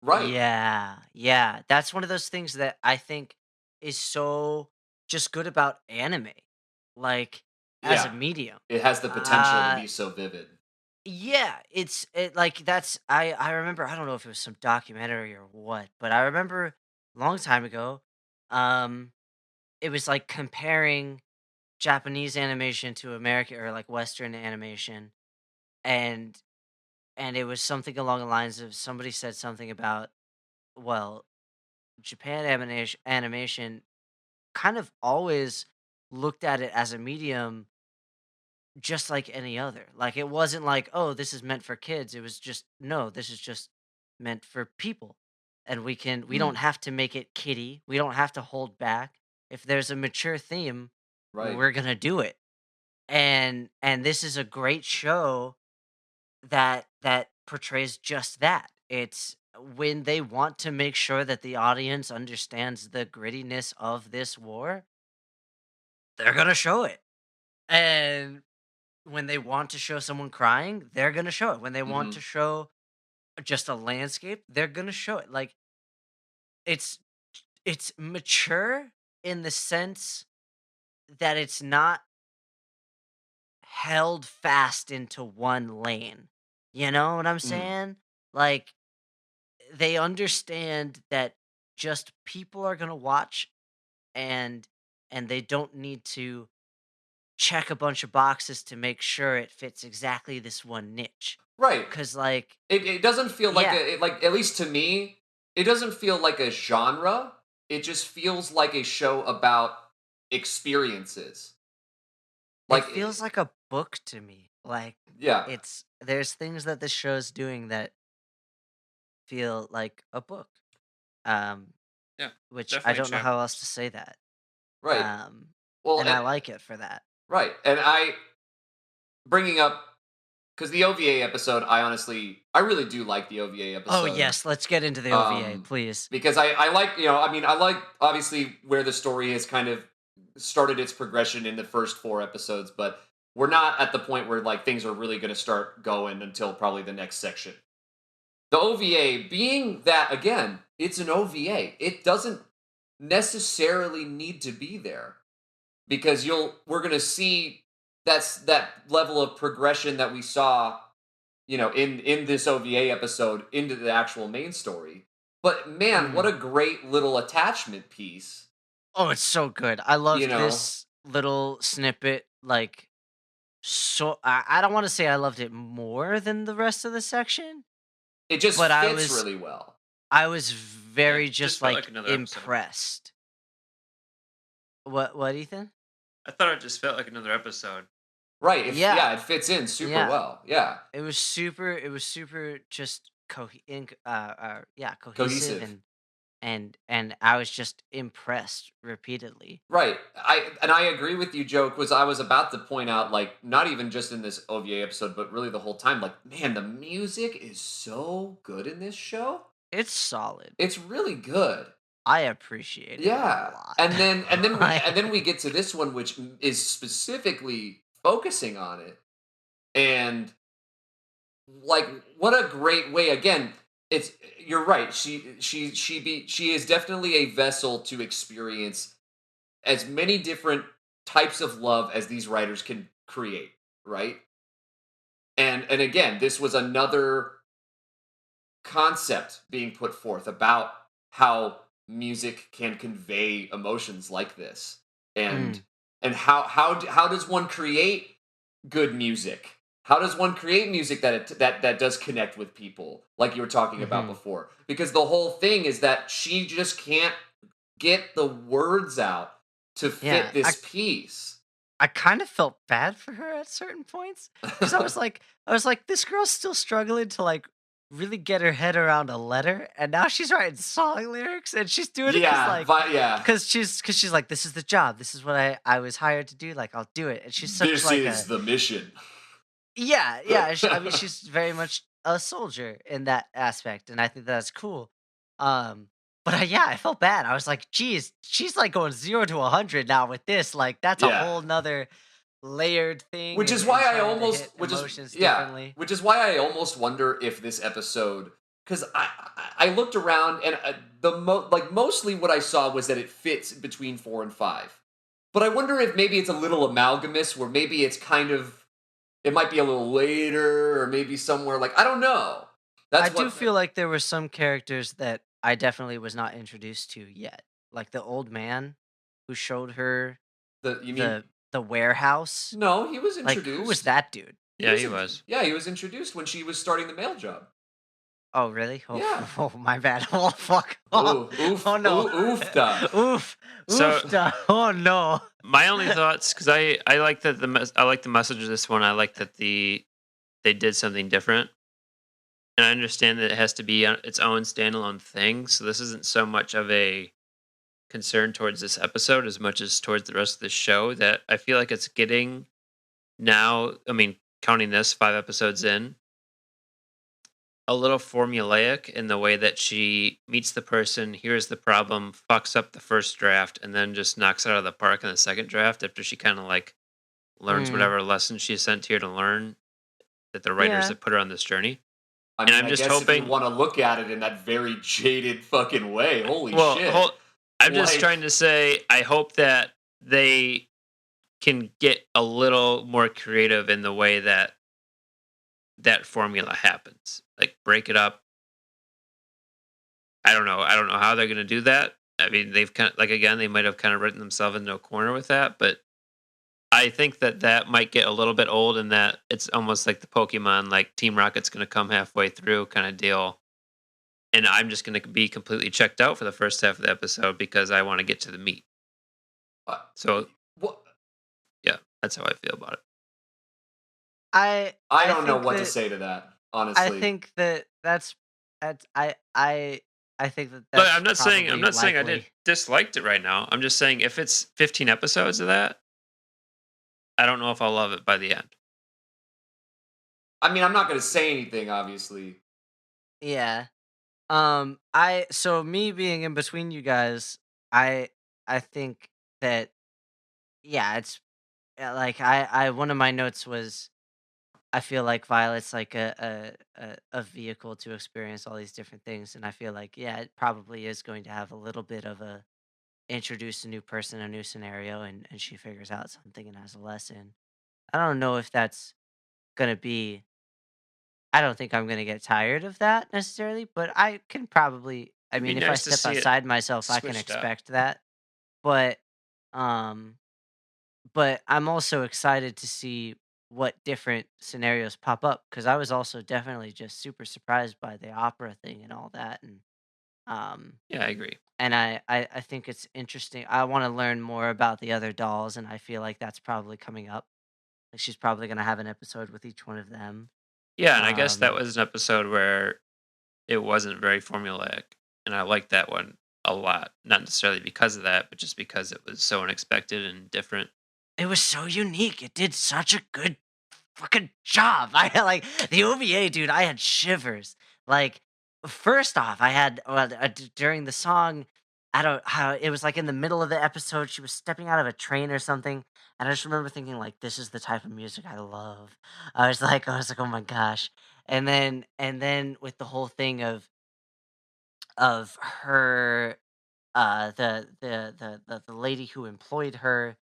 Speaker 1: right.
Speaker 2: Yeah, yeah. That's one of those things that I think is so just good about anime, like as a
Speaker 1: Yeah.
Speaker 2: medium.
Speaker 1: It has the potential to
Speaker 2: Uh
Speaker 1: be so vivid.
Speaker 2: yeah, like that's I remember, I don't know if it was some documentary or what, but I remember a long time ago, um it was like comparing Japanese animation to American or like Western animation, and it was something along the lines of somebody said something about, well, Japan animation kind of always looked at it as a medium just like any other. Like it wasn't like, oh, this is meant for kids. It was just, no, this is just meant for people. And we don't
Speaker 1: Mm,
Speaker 2: have to make it kiddie. We don't have to hold back. If there's a mature theme,
Speaker 1: right.
Speaker 2: we're going to do it. And this is a great show that portrays just that. It's when they want to make sure that the audience understands the grittiness of this war, they're gonna show it. And when they want to show someone crying, they're gonna show it. When they want to
Speaker 1: Hmm.
Speaker 2: show just a landscape, they're gonna show it. Like it's it's mature in the sense that it's not held fast into one lane. You know what I'm
Speaker 1: Mm,
Speaker 2: saying? Like they understand that just people are going to watch, and they don't need to check a bunch of boxes to make sure it fits exactly this one niche,
Speaker 1: right.
Speaker 2: cuz like
Speaker 1: It doesn't feel like
Speaker 2: yeah,
Speaker 1: like at least to me, it doesn't feel like a genre. It just feels like a show about experiences.
Speaker 2: it
Speaker 1: Like
Speaker 2: feels like a book to me. Like
Speaker 1: yeah,
Speaker 2: it's there's things that the show's doing that feel like a book. Um
Speaker 3: Yeah,
Speaker 2: which I
Speaker 3: definitely
Speaker 2: don't know
Speaker 3: true.
Speaker 2: how else to say that.
Speaker 1: right.
Speaker 2: Um
Speaker 1: Well,
Speaker 2: and I like it for that.
Speaker 1: right. And I bringing up because the OVA episode, I really do like the OVA
Speaker 2: Oh
Speaker 1: episode.
Speaker 2: yes, let's get into the OVA,
Speaker 1: Um,
Speaker 2: please.
Speaker 1: because I like I mean I like obviously where the story has kind of started its progression in the first 4 episodes, but we're not at the point where like things are really going to start going until probably the next section. The OVA being that again, it's an OVA. It doesn't necessarily need to be there because we're going to see that level of progression that we saw in this OVA episode into the actual main story. But man, what
Speaker 2: Mm.
Speaker 1: a great little attachment piece.
Speaker 2: Oh, it's so good. I
Speaker 1: You
Speaker 2: loved
Speaker 1: know,
Speaker 2: this little snippet, like, so I don't wanna say I loved it more than the rest of the section,
Speaker 1: it just
Speaker 2: but
Speaker 1: fits really well.
Speaker 2: I was
Speaker 3: Yeah,
Speaker 2: very
Speaker 3: just
Speaker 2: just,
Speaker 3: felt like
Speaker 2: like,
Speaker 3: another episode.
Speaker 2: impressed. What, Ethan?
Speaker 3: I thought it just felt like another episode.
Speaker 1: Right.
Speaker 2: Yeah,
Speaker 1: Yeah, it fits in super
Speaker 2: yeah.
Speaker 1: well. Yeah.
Speaker 2: It was super just yeah, cohesive,
Speaker 1: Cohesive.
Speaker 2: and and I was just impressed repeatedly.
Speaker 1: Right. I agree with you, Joe, because I was about to point out, like, not even just in this OVA episode, but really the whole time, like, man, the music is so good in this show.
Speaker 2: It's solid.
Speaker 1: It's really good.
Speaker 2: I appreciate it a
Speaker 1: Yeah.
Speaker 2: lot.
Speaker 1: And then we get to this one, which is specifically focusing on it. And like, what a great way, again, it's you're right. She is definitely a vessel to experience as many different types of love as these writers can create, right? And again, this was another concept being put forth about how music can convey emotions like this. and
Speaker 2: Mm,
Speaker 1: and how does one create good music? How does one create music that does connect with people, like you were talking about
Speaker 2: mhm.
Speaker 1: before? Because the whole thing is that she just can't get the words out to
Speaker 2: Yeah,
Speaker 1: fit this piece.
Speaker 2: I kind of felt bad for her at certain points because I was like, this girl's still struggling to like really get her head around a letter, and now she's writing song lyrics, and she's doing it
Speaker 1: Yeah, yeah.
Speaker 2: because she's like, this is the job, this is what I was hired to do, like I'll do it, and she's such
Speaker 1: This
Speaker 2: like
Speaker 1: is
Speaker 2: a
Speaker 1: the mission.
Speaker 2: yeah. I mean, she's very much a soldier in that aspect, and I think that's cool. But yeah, I felt bad. I was like, geez, she's like going 0 to 100 now with this. Like, that's a
Speaker 1: Yeah.
Speaker 2: whole nother layered thing,
Speaker 1: Which is
Speaker 2: and
Speaker 1: why I
Speaker 2: trying to
Speaker 1: almost,
Speaker 2: hit
Speaker 1: which is
Speaker 2: emotions
Speaker 1: yeah,
Speaker 2: differently.
Speaker 1: which is why I almost wonder if this episode, because I looked around and like mostly what I saw was that it fits between 4 and 5, but I wonder if maybe it's a little amalgamous where maybe it's kind of, it might be a little later or maybe somewhere, like, I don't know.
Speaker 2: I
Speaker 1: That's
Speaker 2: do
Speaker 1: what
Speaker 2: feel like there were some characters that I definitely was not introduced to yet, like the old man who showed her
Speaker 1: the you mean.
Speaker 2: the the warehouse.
Speaker 1: No, he was
Speaker 2: Like, who was
Speaker 1: introduced.
Speaker 2: that dude?
Speaker 1: He
Speaker 3: Yeah,
Speaker 1: was
Speaker 3: he was.
Speaker 1: yeah, he was introduced when she was starting the mail job.
Speaker 2: Oh, really? Oh,
Speaker 1: Yeah.
Speaker 2: oh, my bad. Oh, fuck. Oh,
Speaker 1: Ooh, oof,
Speaker 2: oh no.
Speaker 1: oofta.
Speaker 2: Oof.
Speaker 3: So
Speaker 2: Oof. Oh no.
Speaker 3: my only thoughts, because I like that I like the message of this one. I like that they did something different, and I understand that it has to be its own standalone thing. So this isn't so much of a concern towards this episode as much as towards the rest of the show. That I feel like it's getting now. I mean, counting this 5 episodes in, a little formulaic in the way that she meets the person, here's the problem, fucks up the first draft, and then just knocks it out of the park in the second draft after she kind of like learns
Speaker 2: Mm,
Speaker 3: whatever lesson she's sent here to learn that the writers
Speaker 2: yeah.
Speaker 3: have put her on this journey.
Speaker 1: I
Speaker 3: And
Speaker 1: mean,
Speaker 3: I'm
Speaker 1: I
Speaker 3: just
Speaker 1: guess if you
Speaker 3: hoping.
Speaker 1: want to look at it in that very jaded fucking way, holy
Speaker 3: Well,
Speaker 1: shit.
Speaker 3: I'm just
Speaker 1: Like,
Speaker 3: trying to say, I hope that they can get a little more creative in the way that that formula happens. Like break it up. I don't know. I don't know how they're going to do that. I mean, they've kind of like again, they might have kind of written themselves into a corner with that, but I think that that might get a little bit old, and that it's almost like the Pokemon, like Team Rocket's going to come halfway through kind of deal, and I'm just going to be completely checked out for the first half of the episode because I want to get to the meat.
Speaker 1: uh,
Speaker 3: So
Speaker 1: what?
Speaker 3: yeah, that's how I feel about it.
Speaker 2: I
Speaker 1: I
Speaker 2: I
Speaker 1: don't know
Speaker 2: think
Speaker 1: what to
Speaker 2: that
Speaker 1: say to that,
Speaker 2: I
Speaker 1: honestly.
Speaker 2: think that that's I think that
Speaker 3: But
Speaker 2: that's
Speaker 3: I'm
Speaker 2: probably
Speaker 3: not saying I did
Speaker 2: likely.
Speaker 3: disliked it right now. I'm just saying if it's 15 episodes of that, I don't know if I'll love it by the end.
Speaker 1: I mean, I'm not going to say anything, obviously.
Speaker 2: Yeah. I so me being in between you guys, I I think that yeah, it's like I one of my notes was I feel like Violet's like a vehicle to experience all these different things, and I feel like yeah, it probably is going to have a little bit of a introduce a new person, a new scenario, and she figures out something and has a lesson. I don't know if that's gonna be. I don't think I'm gonna get tired of that necessarily, but I can probably. I
Speaker 3: It'd be
Speaker 2: mean, if I
Speaker 3: nice to
Speaker 2: step
Speaker 3: see it
Speaker 2: outside myself, I can
Speaker 3: switched up.
Speaker 2: expect that. But um, but I'm also excited to see what different scenarios pop up because I was also definitely just super surprised by the opera thing and all that, um,
Speaker 3: Yeah, I agree.
Speaker 2: and I think it's interesting. I want to learn more about the other dolls, and I feel like that's probably coming up. Like she's probably gonna have an episode with each one of them.
Speaker 3: Yeah, and I guess that
Speaker 2: Um,
Speaker 3: was an episode where it wasn't very formulaic, and I like that one. a lot. Not necessarily because of that, but just because it was so unexpected and different.
Speaker 2: It was so unique. It did such a good fucking job. I like the OVA, dude. I had shivers. Like, first off, I had during the song. I don't how it was like in the middle of the episode. She was stepping out of a train or something, and I just remember thinking like, "This is the type of music I love." I was like, "Oh my gosh!" And then with the whole thing of her, the lady who employed her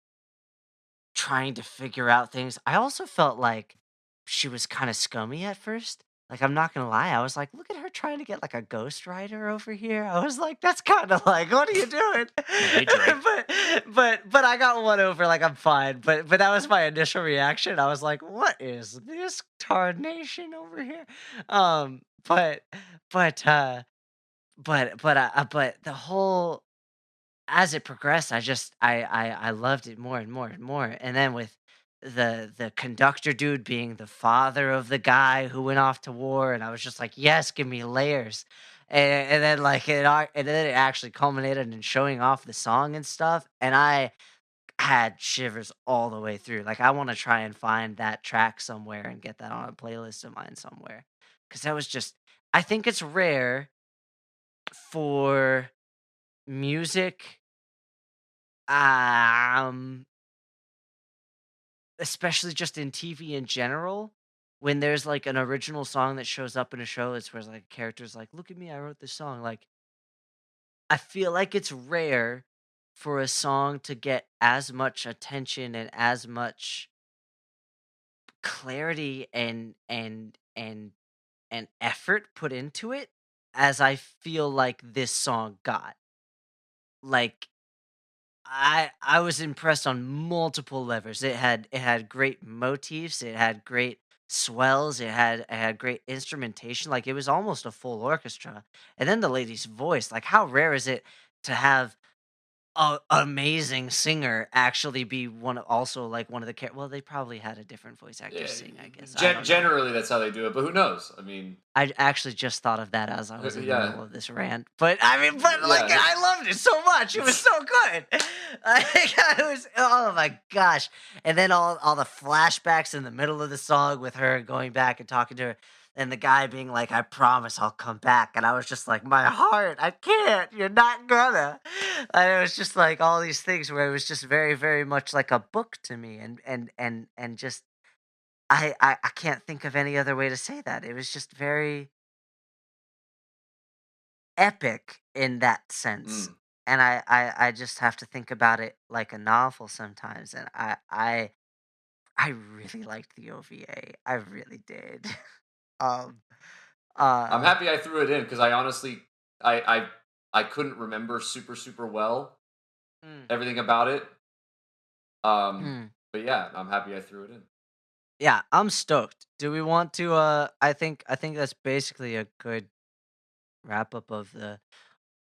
Speaker 2: trying to figure out things. I also felt like she was kind of scummy at first. Like, I'm not gonna lie, I was like, look at her trying to get like a ghostwriter over here. I was like, that's kind of like, what are you doing?
Speaker 3: Hey, Drake.
Speaker 2: but I got one over. Like, I'm fine. But that was my initial reaction. I was like, what is this tarnation over here? Um, but but but the whole as it progressed, I loved it more and more and more. And then with the conductor dude being the father of the guy who went off to war, and I was just like, yes, give me layers. And then and then it actually culminated in showing off the song and stuff. And I had shivers all the way through. Like, I want to try and find that track somewhere and get that on a playlist of mine somewhere. Cause that was just I think it's rare for music, um especially just in TV in general, when there's like an original song that shows up in a show, it's where like characters like, look at me, I wrote this song. Like, I feel like it's rare for a song to get as much attention and as much clarity and effort put into it as I feel like this song got. Like, I was impressed on multiple levels. It had great motifs, it had great swells, it had great instrumentation. Like, it was almost a full orchestra. And then the lady's voice, like, how rare is it to have a amazing singer actually be also like one of the well, they probably had a different voice actor
Speaker 1: Yeah,
Speaker 2: sing, I guess. I don't know.
Speaker 1: generally that's how they do it, but who knows? I mean,
Speaker 2: I actually just thought of that as I was in the
Speaker 1: yeah,
Speaker 2: middle of this rant, but I mean, but like,
Speaker 1: yeah.
Speaker 2: I loved it so much. It was so good. Like, it was, oh my gosh! And then all the flashbacks in the middle of the song with her going back and talking to her, and the guy being like, "I promise I'll come back," and I was just like, "My heart, I can't. You're not gonna." And it was just like all these things where it was just very, very much like a book to me, and just I can't think of any other way to say that. It was just very epic in that sense.
Speaker 1: Mm.
Speaker 2: And I just have to think about it like a novel sometimes. And I really liked the OVA. I really did. um
Speaker 1: I'm
Speaker 2: uh
Speaker 1: happy I threw it in because I honestly, I, I couldn't remember super well
Speaker 2: mm,
Speaker 1: everything about it. Um,
Speaker 2: mm.
Speaker 1: but yeah, I'm happy I threw it in.
Speaker 2: Yeah, I'm stoked. Do we want to I think that's basically a good wrap up of the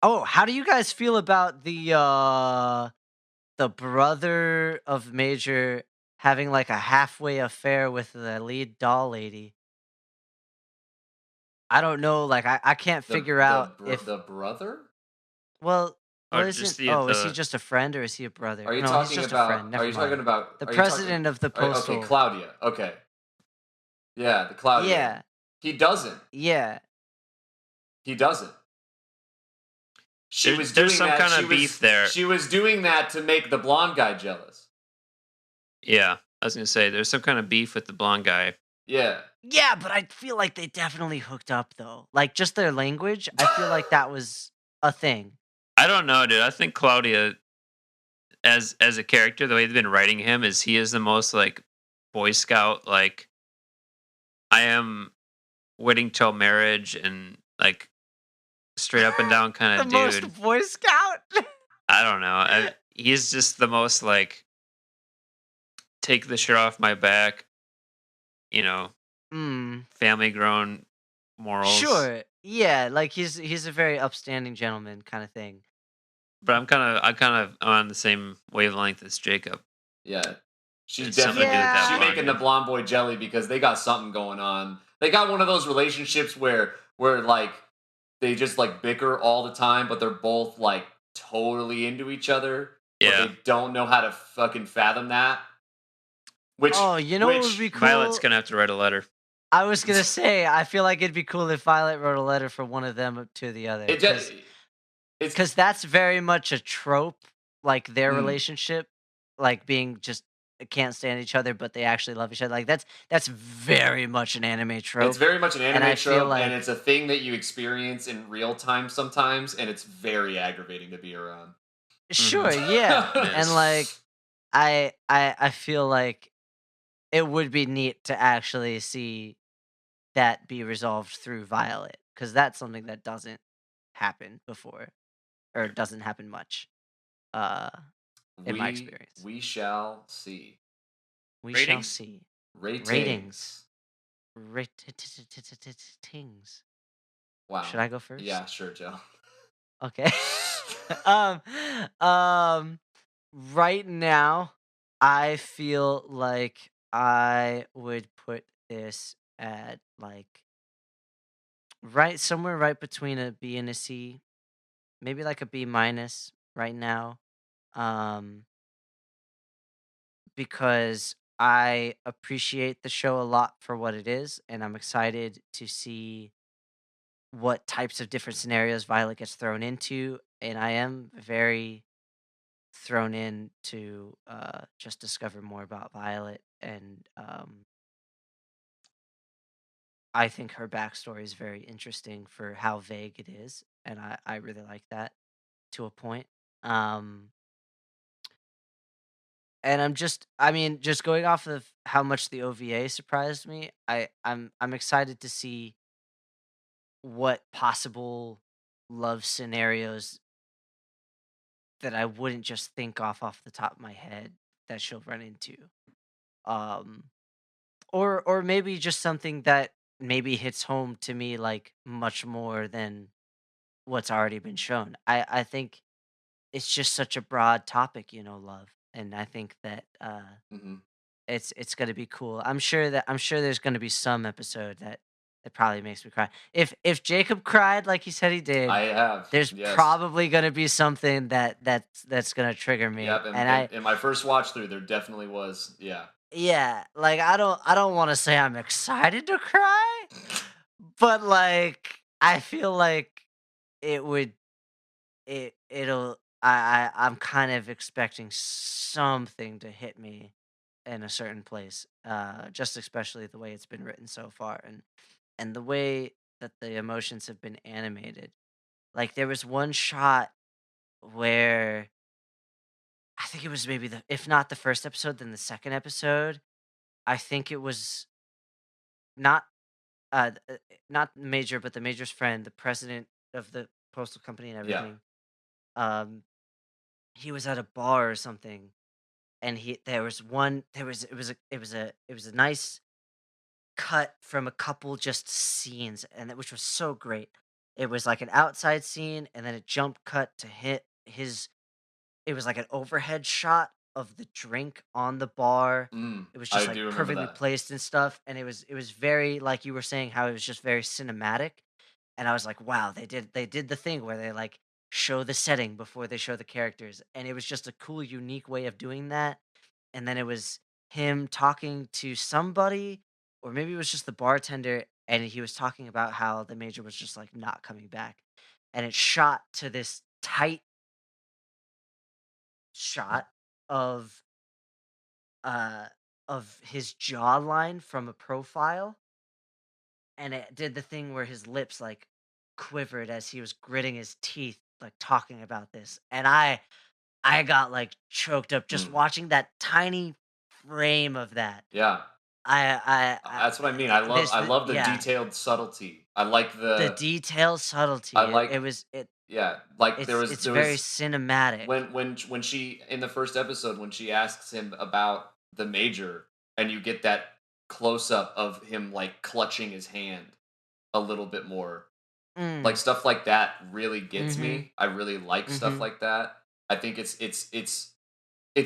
Speaker 2: Oh, how do you guys feel about the brother of Major having like a halfway affair with the lead doll lady? I don't know, like I can't figure out if
Speaker 1: The brother?
Speaker 2: well
Speaker 3: Or
Speaker 2: well
Speaker 3: just
Speaker 2: isn't
Speaker 3: the
Speaker 2: oh is he
Speaker 3: the
Speaker 2: just a friend or is he a brother?
Speaker 1: Are you
Speaker 2: No, he's
Speaker 1: talking
Speaker 2: just a friend.
Speaker 1: about? Are
Speaker 2: Never
Speaker 1: you talking
Speaker 2: mind.
Speaker 1: about?
Speaker 2: The
Speaker 1: Are you talking?
Speaker 2: president of the
Speaker 1: Okay,
Speaker 2: postal.
Speaker 1: Claudia. Okay, yeah, the Claudia.
Speaker 2: Yeah,
Speaker 1: He doesn't.
Speaker 2: yeah.
Speaker 1: He doesn't. She was
Speaker 3: there's
Speaker 1: doing
Speaker 3: some
Speaker 1: that.
Speaker 3: kind of beef there.
Speaker 1: She was doing that to make the blonde guy jealous.
Speaker 3: Yeah, I was gonna say there's some kind of beef with the blonde guy.
Speaker 1: Yeah.
Speaker 2: Yeah, but I feel like they definitely hooked up though. Like, just their language, I feel like that was a thing.
Speaker 3: I don't know, dude. I think Claudia, as a character, the way they've been writing him is he is the most like Boy Scout, like I am waiting till marriage and like straight up and down kind
Speaker 2: The
Speaker 3: of dude.
Speaker 2: most Boy Scout.
Speaker 3: I don't know. He's just the most like take the shirt off my back, you know,
Speaker 2: Hmm.
Speaker 3: family grown morals.
Speaker 2: Sure. Yeah, like he's a very upstanding gentleman kind of thing.
Speaker 3: But I'm kind of on the same wavelength as Jacob.
Speaker 1: Yeah. She's
Speaker 3: It's something to
Speaker 1: definitely
Speaker 3: do with that
Speaker 1: she's
Speaker 2: Yeah.
Speaker 3: blonde
Speaker 1: making the
Speaker 3: dude.
Speaker 1: blonde boy jelly because they got something going on. They got one of those relationships where like they just like bicker all the time, but they're both like totally into each other, but
Speaker 3: Yeah.
Speaker 1: they don't know how to fucking fathom that. Which
Speaker 2: Oh, you know what would be
Speaker 1: which
Speaker 3: Violet's
Speaker 2: cool?
Speaker 3: gonna have to write a letter.
Speaker 2: I was gonna say, I feel like it'd be cool if Violet wrote a letter from one of them to the other,
Speaker 1: it just it's
Speaker 2: because that's very much a trope, like their
Speaker 1: mm,
Speaker 2: relationship, like being just can't stand each other, but they actually love each other. Like that's very much an anime
Speaker 1: it's
Speaker 2: trope,
Speaker 1: very much an
Speaker 2: and
Speaker 1: anime
Speaker 2: I feel
Speaker 1: trope, and
Speaker 2: like
Speaker 1: it's a thing that you experience in real time sometimes, and it's very aggravating to be around.
Speaker 2: sure,
Speaker 3: Mhm.
Speaker 2: yeah,
Speaker 3: It
Speaker 2: and
Speaker 3: is.
Speaker 2: like I feel like it would be neat to actually see that be resolved through Violet, because that's something that doesn't happen before or doesn't happen much, uh, in my experience.
Speaker 1: We shall see.
Speaker 2: We shall
Speaker 3: Ratings?
Speaker 2: see. Ratings.
Speaker 1: Ratings.
Speaker 2: Ratings.
Speaker 1: Wow.
Speaker 2: Should I go
Speaker 1: Yeah,
Speaker 2: first?
Speaker 1: sure, Joe.
Speaker 2: Okay. um, um, right now, I feel like I would put this at like right somewhere right between a B and a C, maybe like a B minus right now. Um, because I appreciate the show a lot for what it is, and I'm excited to see what types of different scenarios Violet gets thrown into, and I am very thrown in to just discover more about Violet, and I think her backstory is very interesting for how vague it is, and I really like that to a point. Um, and I mean, just going off of how much the OVA surprised me, I'm excited to see what possible love scenarios that I wouldn't just think off the top of my head that she'll run into. Um or maybe just something that maybe hits home to me like much more than what's already been shown. I think it's just such a broad topic, love. And I think that
Speaker 1: Hmm.
Speaker 2: it's gonna be cool. I'm sure there's gonna be some episode that probably makes me cry. If Jacob cried like he said he
Speaker 1: I
Speaker 2: did,
Speaker 1: have.
Speaker 2: there's
Speaker 1: Yes.
Speaker 2: probably gonna be something that's gonna trigger me.
Speaker 1: Yep. And,
Speaker 2: And
Speaker 1: and
Speaker 2: I
Speaker 1: in my first watch through, there definitely was. Yeah.
Speaker 2: yeah, like I don't wanna say I'm excited to cry, but like I feel like it would it'll I'm kind of expecting something to hit me in a certain place. Just especially the way it's been written so far and the way that the emotions have been animated. Like there was one shot where I think it was maybe the if not the first episode, then the second episode. I think it was not not Major, but the Major's friend, the president of the postal company and
Speaker 1: Yeah.
Speaker 2: everything. Um, he was at a bar or something, and he there was one there was it was a nice cut from a couple just scenes, and which was so great. It was like an outside scene, and then a jump cut to hit his. It was like an overhead shot of the drink on the bar. It was
Speaker 1: I
Speaker 2: just like
Speaker 1: do remember
Speaker 2: perfectly
Speaker 1: that.
Speaker 2: placed and stuff, and it was very like you were saying how it was just very cinematic. And I was like, wow, they did the thing where they like show the setting before they show the characters, and it was just a cool, unique way of doing that. And then it was him talking to somebody, or maybe it was just the bartender, and he was talking about how the major was just like not coming back, and it shot to this tight shot of uh his jawline from a profile, and it did the thing where his lips like quivered as he was gritting his teeth like talking about this, and I got like choked up just
Speaker 1: Mm.
Speaker 2: watching that tiny frame of that.
Speaker 1: Yeah.
Speaker 2: I
Speaker 1: That's what I mean. I love
Speaker 2: this
Speaker 1: I
Speaker 2: the
Speaker 1: love the
Speaker 2: yeah,
Speaker 1: detailed subtlety. I like
Speaker 2: the
Speaker 1: the
Speaker 2: detail
Speaker 1: I
Speaker 2: subtlety,
Speaker 1: like yeah, like
Speaker 2: it's
Speaker 1: there
Speaker 2: very
Speaker 1: was
Speaker 2: cinematic.
Speaker 1: when she in the first episode when she asks him about the major and you get that close up of him like clutching his hand a little bit more. Like
Speaker 2: Mm,
Speaker 1: stuff like that really gets
Speaker 2: mhm,
Speaker 1: me. I really like stuff
Speaker 2: mhm.
Speaker 1: like that. I think it's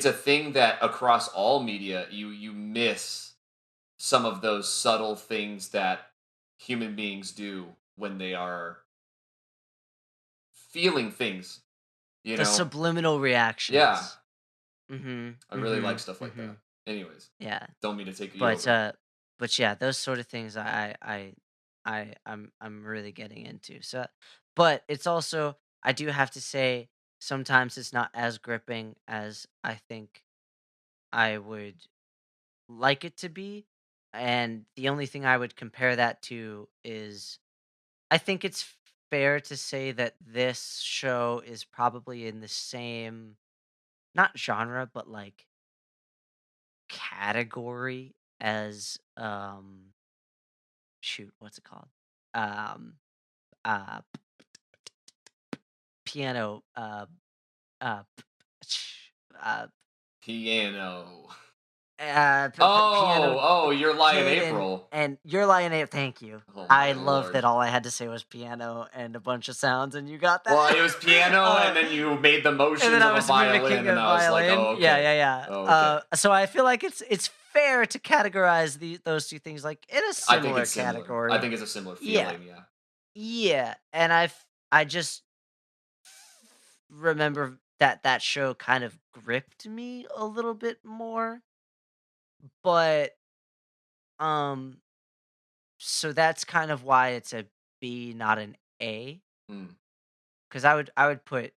Speaker 1: a thing that across all media you miss some of those subtle things that human beings do when they are feeling things. You
Speaker 2: The
Speaker 1: know?
Speaker 2: subliminal
Speaker 1: Yeah,
Speaker 2: reactions. Mhm.
Speaker 1: I really like
Speaker 2: Mhm.
Speaker 1: stuff like that.
Speaker 2: Mhm.
Speaker 1: Anyways,
Speaker 2: Yeah.
Speaker 1: don't mean to take you
Speaker 2: But
Speaker 1: over.
Speaker 2: yeah, those sort of things I'm really getting into. So but it's also, I do have to say, sometimes it's not as gripping as I think I would like it to be. And the only thing I would compare that to is, I think it's fair to say that this show is probably in the same, not genre, but like category as shoot, what's it called? Um uh piano p- uh
Speaker 1: Piano.
Speaker 2: piano
Speaker 1: Oh, you're lying
Speaker 2: kid
Speaker 1: April.
Speaker 2: and You're Lying Ape. Thank you.
Speaker 1: Oh
Speaker 2: I
Speaker 1: my
Speaker 2: love
Speaker 1: lord.
Speaker 2: that all I had to say was piano and a bunch of sounds, and you got that.
Speaker 1: Well, it was piano,
Speaker 2: uh,
Speaker 1: and then you made the
Speaker 2: and then
Speaker 1: motions
Speaker 2: I
Speaker 1: of a
Speaker 2: was mimicking
Speaker 1: violin,
Speaker 2: a
Speaker 1: and I was like,
Speaker 2: violin.
Speaker 1: oh,
Speaker 2: Yeah,
Speaker 1: okay.
Speaker 2: yeah, yeah.
Speaker 1: Oh, okay.
Speaker 2: So I feel like it's fair to categorize those two things like in a
Speaker 1: I think
Speaker 2: similar
Speaker 1: it's similar. I
Speaker 2: category.
Speaker 1: think it's a similar
Speaker 2: Yeah,
Speaker 1: feeling, yeah.
Speaker 2: yeah. And I just remember that that show kind of gripped me a little bit more, but um, so that's kind of why it's a B, not an A.
Speaker 1: Mm.
Speaker 2: Because I would put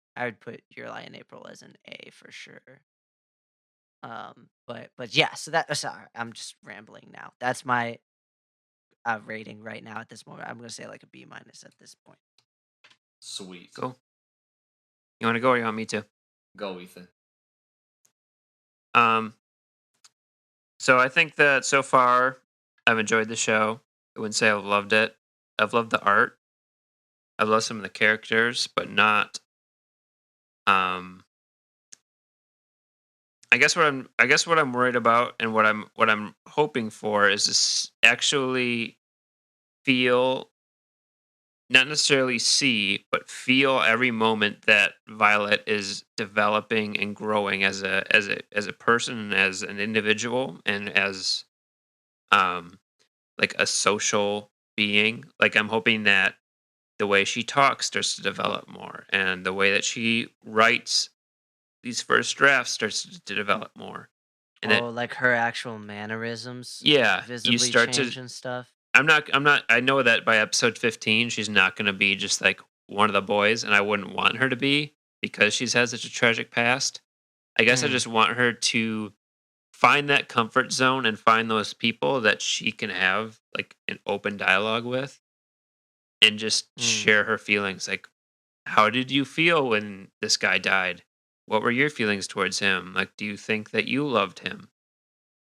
Speaker 2: Your Lie in April as an A for sure. But yeah, so that sorry, I'm just rambling now. That's my rating right now at this moment. I'm gonna say like a B minus at this point.
Speaker 1: Sweet.
Speaker 3: Cool. You want to go or you want me to?
Speaker 1: Go, Ethan.
Speaker 3: Um, so I think that so far I've enjoyed the show. I wouldn't say I've loved it. I've loved the art. I've loved some of the characters, but not. Um, I guess what I'm worried about and what I'm hoping for is to actually feel, not necessarily see, but feel every moment that Violet is developing and growing as a person, as an individual, and as um like a social being. Like I'm hoping that the way she talks starts to develop more, and the way that she writes these first drafts starts to develop more, and that
Speaker 2: Oh, like her actual mannerisms
Speaker 3: yeah, you
Speaker 2: visibly
Speaker 3: start to.
Speaker 2: change and stuff.
Speaker 3: I'm not. I know that by episode 15, she's not going to be just like one of the boys, and I wouldn't want her to be because she's had such a tragic past. I guess I
Speaker 2: Mm,
Speaker 3: just want her to find that comfort zone and find those people that she can have like an open dialogue with and just
Speaker 2: mm,
Speaker 3: share her feelings. Like, how did you feel when this guy died? What were your feelings towards him? Like, do you think that you loved him?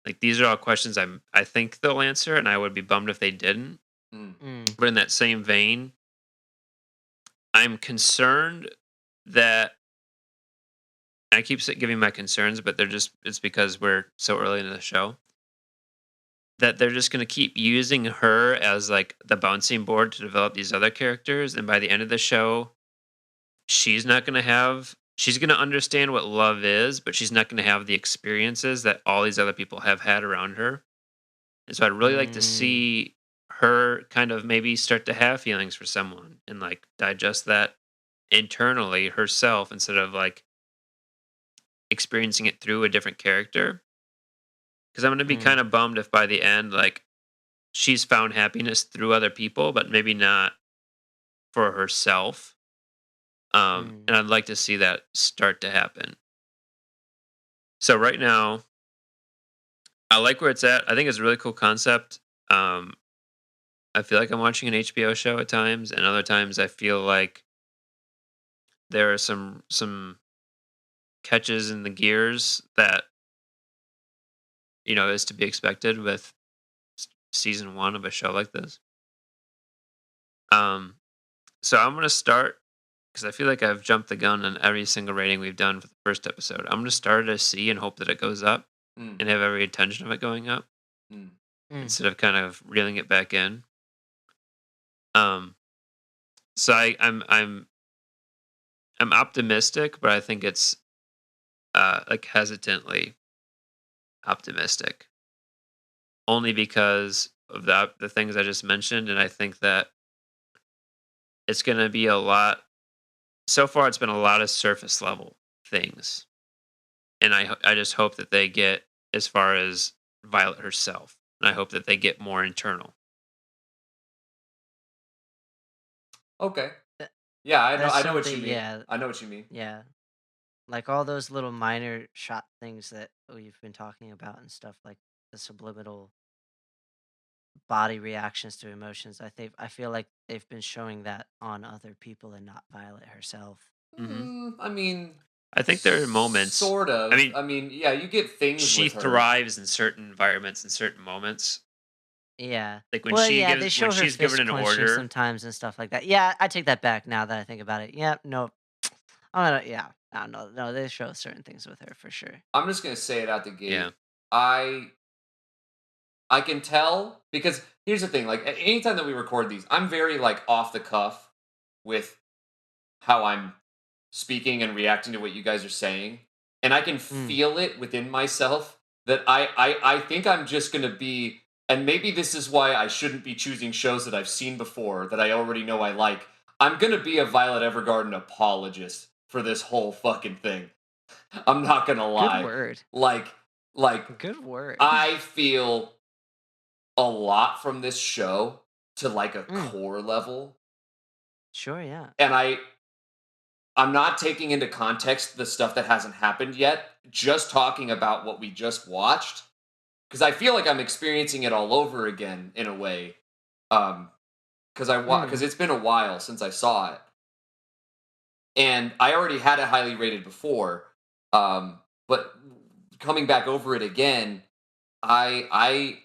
Speaker 3: Like, these are all questions I think they'll answer, and I would be bummed if they didn't.
Speaker 1: Mm.
Speaker 2: mm,
Speaker 3: But in that same vein, I'm concerned that I keep giving my concerns, but it's because we're so early into the show that they're just going to keep using her as like the bouncing board to develop these other characters. And by the end of the show, she's going to understand what love is, but she's not going to have the experiences that all these other people have had around her. And so I'd really like to
Speaker 2: mm,
Speaker 3: see her kind of maybe start to have feelings for someone and like digest that internally herself instead of like experiencing it through a different character. Because I'm going to be
Speaker 2: mm,
Speaker 3: kind of bummed if by the end, like, she's found happiness through other people, but maybe not for herself.
Speaker 2: mm,
Speaker 3: And I'd like to see that start to happen. So right now, I like where it's at. I think it's a really cool concept. Um, I feel like I'm watching an HBO show at times, and other times I feel like there are some catches in the gears that is to be expected with season one of a show like this. Um, so I'm gonna start because I feel like I've jumped the gun on every single rating we've done for the first episode. I'm gonna start at a C and hope that it goes up,
Speaker 1: Mm.
Speaker 3: and have every intention of it going up
Speaker 1: Mm.
Speaker 2: mm,
Speaker 3: instead of kind of reeling it back in. Um, so I'm optimistic, but I think it's like hesitantly optimistic, only because of the things I just mentioned, and I think that it's gonna be a lot so far it's been a lot of surface level things, and I just hope that they get as far as Violet herself, and I hope that they get more internal.
Speaker 1: Okay.
Speaker 2: That
Speaker 1: Yeah,
Speaker 2: that's
Speaker 1: I know what you
Speaker 2: something,
Speaker 1: mean.
Speaker 2: yeah,
Speaker 1: I know what you mean.
Speaker 2: yeah. Like all those little minor shot things that we've been talking about and stuff, like the subliminal body reactions to emotions. I feel like they've been showing that on other people and not Violet herself.
Speaker 3: Hmm.
Speaker 1: I mean,
Speaker 3: I think there are moments.
Speaker 1: sort
Speaker 3: I
Speaker 1: of.
Speaker 3: mean,
Speaker 1: I mean, yeah, you get things
Speaker 3: she
Speaker 1: with her.
Speaker 3: thrives in certain environments and certain moments.
Speaker 2: Yeah.
Speaker 3: Like
Speaker 2: Well, yeah, they
Speaker 3: when
Speaker 2: show her
Speaker 3: she's given
Speaker 2: fist
Speaker 3: an
Speaker 2: clenching
Speaker 3: order.
Speaker 2: sometimes and stuff like that. Yeah, I take that back now that I think about it. Yeah, no. Yeah. I don't know. No, they show certain things with her for sure.
Speaker 1: I'm just gonna say it out the
Speaker 3: Yeah.
Speaker 1: gate. I I can tell because here's the thing. Like anytime that we record these, I'm very like off the cuff with how I'm speaking and reacting to what you guys are saying, and I can
Speaker 2: Mm.
Speaker 1: feel it within myself that I think I'm just gonna be, and maybe this is why I shouldn't be choosing shows that I've seen before that I already know I like. I'm gonna be a Violet Evergarden apologist for this whole fucking thing. I'm not gonna
Speaker 2: Good
Speaker 1: lie.
Speaker 2: word.
Speaker 1: Like like
Speaker 2: Good word.
Speaker 1: I feel a lot from this show to like a
Speaker 2: Mm.
Speaker 1: core level,
Speaker 2: Sure, yeah.
Speaker 1: and I'm not taking into context the stuff that hasn't happened yet, just talking about what we just watched, because I feel like I'm experiencing it all over again in a way. Because
Speaker 2: Mm.
Speaker 1: it's been a while since I saw it, and I already had it highly rated before. But coming back over it again, I I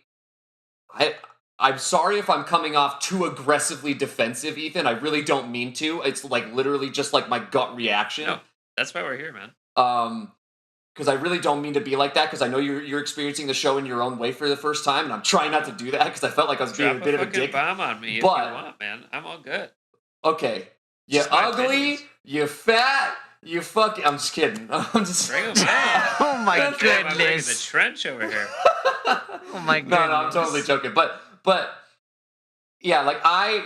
Speaker 1: I I'm sorry if I'm coming off too aggressively defensive, Ethan. I really don't mean to. It's like literally just like my gut reaction.
Speaker 3: No, that's why we're here, man.
Speaker 1: Um, because I really don't mean to be like that. Because I know you're experiencing the show in your own way for the first time, and I'm trying not to do that because I felt like I was being a
Speaker 3: Drop a
Speaker 1: bit of a
Speaker 3: fucking
Speaker 1: dick.
Speaker 3: bomb on me if you
Speaker 1: But
Speaker 3: want, man. I'm all good.
Speaker 1: okay,
Speaker 3: It's
Speaker 1: you
Speaker 3: just my
Speaker 1: ugly,
Speaker 3: opinions.
Speaker 1: you fat, you fucking. I'm just kidding. I'm just.
Speaker 3: Bring them on.
Speaker 2: Oh my
Speaker 3: God damn, I'm bringing the
Speaker 2: goodness.
Speaker 3: trench over here.
Speaker 2: Oh my
Speaker 1: No, no, I'm totally
Speaker 2: goodness.
Speaker 1: joking. But yeah, like I'm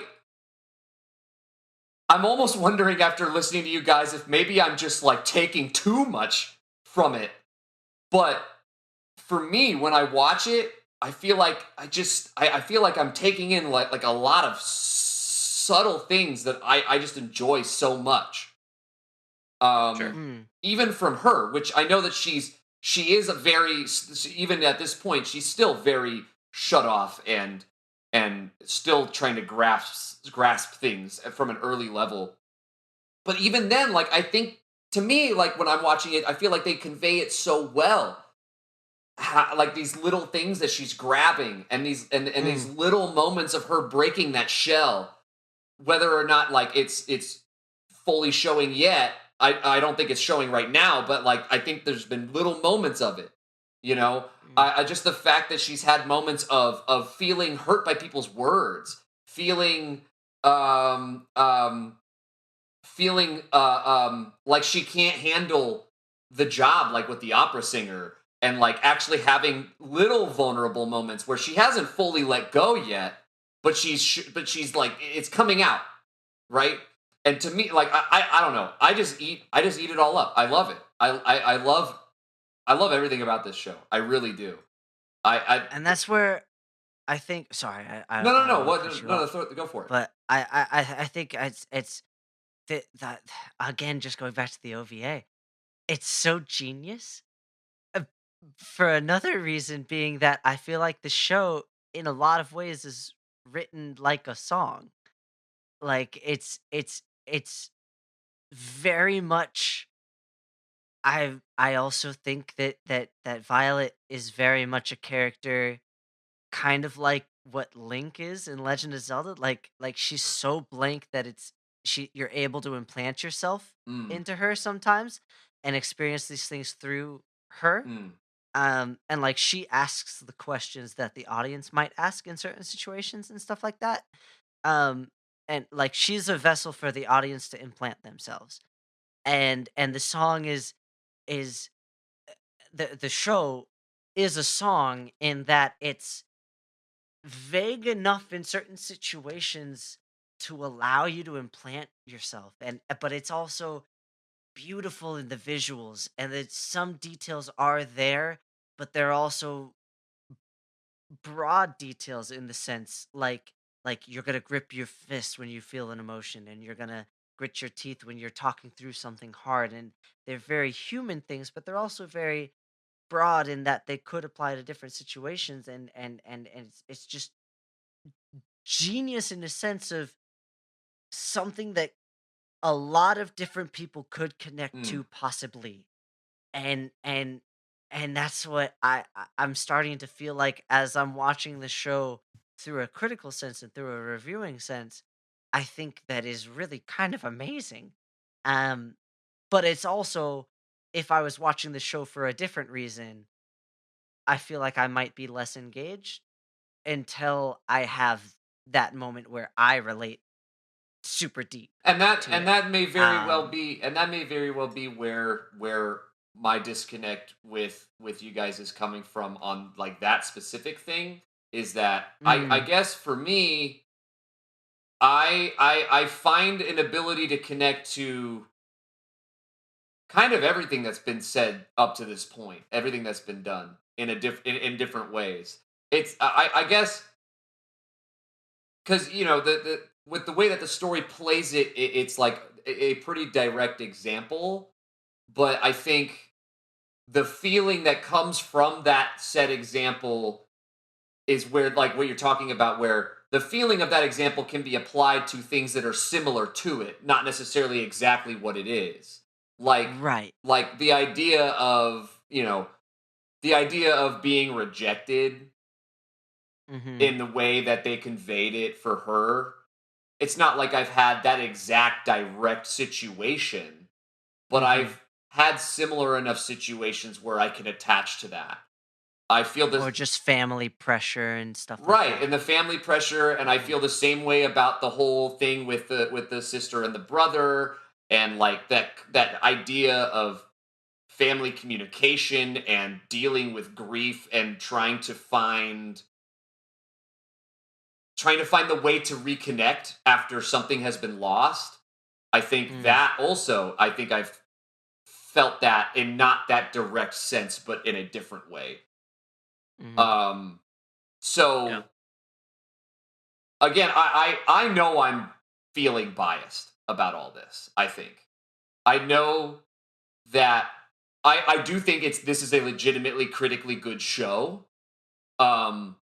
Speaker 1: almost wondering after listening to you guys if maybe I'm just like taking too much from it. But for me, when I watch it, I feel like I feel like I'm taking in like a lot of subtle things that I just enjoy so much.
Speaker 3: Sure.
Speaker 1: Um,
Speaker 2: Mm.
Speaker 1: even from her, which I know that she is a very, even at this point she's still very shut off and still trying to grasp things from an early level. But even then, like I think to me, like when I'm watching it, I feel like they convey it so well. Like these little things that she's grabbing, and these
Speaker 2: Mm.
Speaker 1: little moments of her breaking that shell, whether or not like it's fully showing yet. I don't think it's showing right now, but like I think there's been little moments of it. You know,
Speaker 2: Mm.
Speaker 1: I just the fact that she's had moments of feeling hurt by people's words, feeling um um feeling like she can't handle the job, like with the opera singer, and like actually having little vulnerable moments where she hasn't fully let go yet, but she's like it's coming out, right? And to me, like I don't know, I just eat it all up. I love it. I love everything about this show. I really do. I
Speaker 2: And that's where I think, sorry,
Speaker 1: no
Speaker 2: I don't
Speaker 1: no
Speaker 2: want to
Speaker 1: what
Speaker 2: cut you
Speaker 1: no, no
Speaker 2: off,
Speaker 1: go for it.
Speaker 2: but I think it's that again, just going back to the OVA, it's so genius. uh, For another reason being that I feel like the show, in a lot of ways, is written like a song. Like it's very much. I also think that Violet is very much a character, kind of like what Link is in Legend of Zelda. Like she's so blank that you're able to implant yourself
Speaker 1: Mm,
Speaker 2: into her sometimes and experience these things through her.
Speaker 1: mm,
Speaker 2: And like she asks the questions that the audience might ask in certain situations and stuff like that. Um, and like she's a vessel for the audience to implant themselves. And the song is the show is a song in that it's vague enough in certain situations to allow you to implant yourself, and but it's also beautiful in the visuals, and that some details are there, but they're also broad details in the sense like you're gonna grip your fist when you feel an emotion, and you're gonna grit your teeth when you're talking through something hard, and they're very human things, but they're also very broad in that they could apply to different situations, and it's just genius in the sense of something that a lot of different people could connect
Speaker 1: Mm.
Speaker 2: to possibly. And and and that's what I'm starting to feel like as I'm watching the show through a critical sense and through a reviewing sense. I think that is really kind of amazing. um but it's also, if I was watching the show for a different reason, I feel like I might be less engaged until I have that moment where I relate super deep
Speaker 1: And that
Speaker 2: to
Speaker 1: and
Speaker 2: it.
Speaker 1: that may very well
Speaker 2: um
Speaker 1: be and that may very well be where my disconnect with you guys is coming from on like that specific thing is that I
Speaker 2: mm,
Speaker 1: guess for me I find an ability to connect to kind of everything that's been said up to this point, everything that's been done in in different ways. It's I guess because you know the with the way that the story plays it's like a pretty direct example. But I think the feeling that comes from that said example is where like what you're talking about, where the feeling of that example can be applied to things that are similar to it, not necessarily exactly what it is. Like
Speaker 2: right.
Speaker 1: like the idea of, you know, the idea of being rejected
Speaker 2: Hmm.
Speaker 1: in the way that they conveyed it for her. It's not like I've had that exact direct situation, but
Speaker 2: Hmm.
Speaker 1: I've had similar enough situations where I can attach to that. I feel this
Speaker 2: Or just family pressure and stuff like
Speaker 1: right,
Speaker 2: that.
Speaker 1: and the family pressure, and I
Speaker 2: Mhm,
Speaker 1: feel the same way about the whole thing with the sister and the brother, and like that idea of family communication and dealing with grief and trying to find the way to reconnect after something has been lost. I think
Speaker 2: mm,
Speaker 1: that also, I think I've felt that in not that direct sense, but in a different way.
Speaker 2: mhm,
Speaker 1: Um,
Speaker 3: Yeah.
Speaker 1: so again, I know I'm feeling biased about all this. I think I know that I do think this is a legitimately critically good show. Um,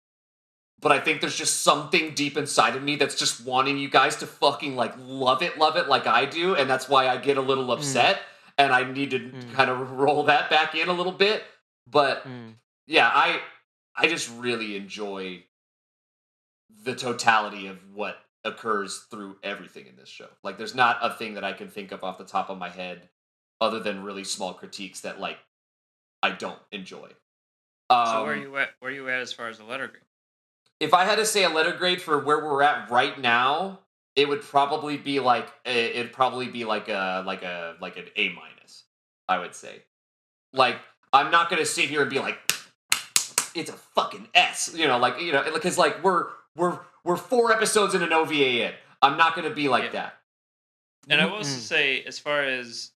Speaker 1: but I think there's just something deep inside of me that's just wanting you guys to fucking like love it like I do, and that's why I get a little
Speaker 2: mm,
Speaker 1: upset, and I need to
Speaker 2: mm,
Speaker 1: kind of roll that back in a little bit. But
Speaker 2: mm,
Speaker 1: yeah, I just really enjoy the totality of what occurs through everything in this show. Like there's not a thing that I can think of off the top of my head other than really small critiques that like I don't enjoy.
Speaker 3: So where are
Speaker 1: Um
Speaker 3: you at? Where are you at as far as the letter grade?
Speaker 1: if I had to say a letter grade for where we're at right now, it would probably be like it'd probably be like an A minus, I would say. Like I'm not going to sit here and be like it's a fucking S, you know, like you know, because like we're 4 episodes in an OVA in. I'm not going to be like
Speaker 3: Yeah.
Speaker 1: that.
Speaker 3: And I
Speaker 1: W-
Speaker 3: will also
Speaker 2: mm,
Speaker 3: say, as far as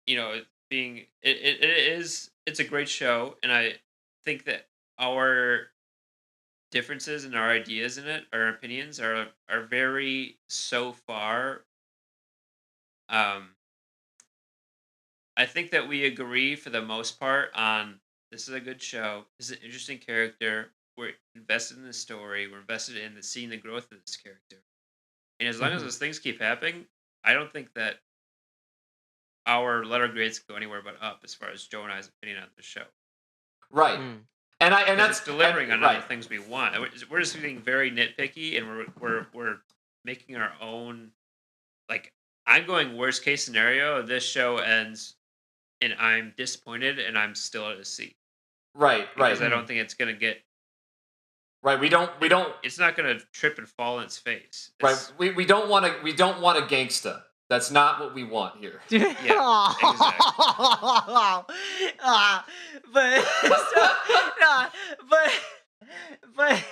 Speaker 3: it being, it's a great show, and I think that our differences and our ideas in it, our opinions are very so far. Um, I think that we agree for the most part on this is a good show. This is an interesting character. We're invested in the story. We're invested in seeing the growth of this character. And as long as
Speaker 2: mhm,
Speaker 3: those things keep happening, I don't think that our letter grades go anywhere but up as far as Joe and I's opinion on the show,
Speaker 1: Right.
Speaker 2: mm,
Speaker 1: And
Speaker 3: because it's
Speaker 1: that's and
Speaker 3: delivering on other
Speaker 1: right.
Speaker 3: things we want. And we're just being very nitpicky, and we're making our own. Like, I'm going worst case scenario. This show ends, and I'm disappointed, and I'm still at a C
Speaker 1: Right,
Speaker 3: because
Speaker 1: right.
Speaker 3: I
Speaker 2: mm.
Speaker 3: don't think it's gonna get.
Speaker 1: Right. We don't
Speaker 3: It's not gonna trip and fall in its face.
Speaker 1: right.
Speaker 3: It's
Speaker 1: We don't want a gangsta. That's not what we want here.
Speaker 3: yeah, exactly.
Speaker 2: Ah, but so, nah, but but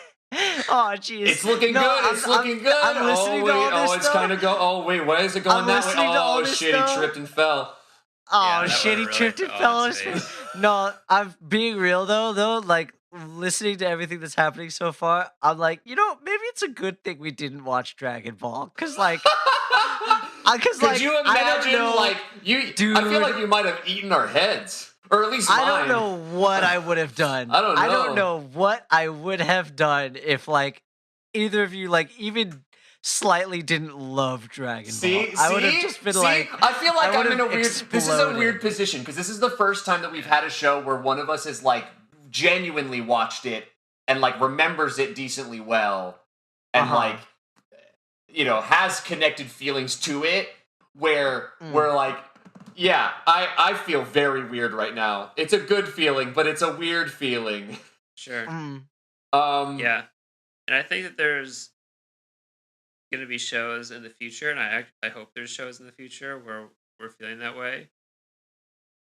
Speaker 2: Oh, jeez.
Speaker 1: It's looking
Speaker 2: No,
Speaker 1: good. It's looking good.
Speaker 2: I'm listening to all this
Speaker 1: it's
Speaker 2: stuff.
Speaker 1: kind of go. Oh wait, why is it going
Speaker 2: I'm
Speaker 1: that way?
Speaker 2: listening to all
Speaker 1: Oh
Speaker 2: this
Speaker 1: shit, he
Speaker 2: stuff.
Speaker 1: tripped and fell.
Speaker 2: Oh,
Speaker 3: Yeah, that
Speaker 2: shit, he
Speaker 3: would've really
Speaker 2: tripped and
Speaker 3: fell
Speaker 2: fell
Speaker 3: on
Speaker 2: on
Speaker 3: his
Speaker 2: his face. No, I'm being real, though, like, listening to everything that's happening so far, I'm like, maybe it's a good thing we didn't watch Dragon Ball, because, like,
Speaker 1: Could you
Speaker 2: I don't
Speaker 1: imagine,
Speaker 2: know,
Speaker 1: like, you?
Speaker 2: dude.
Speaker 1: I feel like you might have eaten our heads, or at least mine.
Speaker 2: I don't know what I would have done.
Speaker 1: I don't know.
Speaker 2: I don't know what I would have done if, like, either of you, like, even slightly didn't love Dragon Ball. I would have just been like,
Speaker 1: I feel like
Speaker 2: I
Speaker 1: I'm in a
Speaker 2: would've
Speaker 1: weird. This is a
Speaker 2: exploded.
Speaker 1: weird position because this is the first time that we've had a show where one of us has like genuinely watched it and like remembers it decently well, and like has connected feelings to it. Where we're like, yeah, I feel very weird right now. It's a good feeling, but it's a weird feeling.
Speaker 3: Sure.
Speaker 1: Yeah,
Speaker 3: and I think that there's going to be shows in the future, and I hope there's shows in the future where we're feeling that way.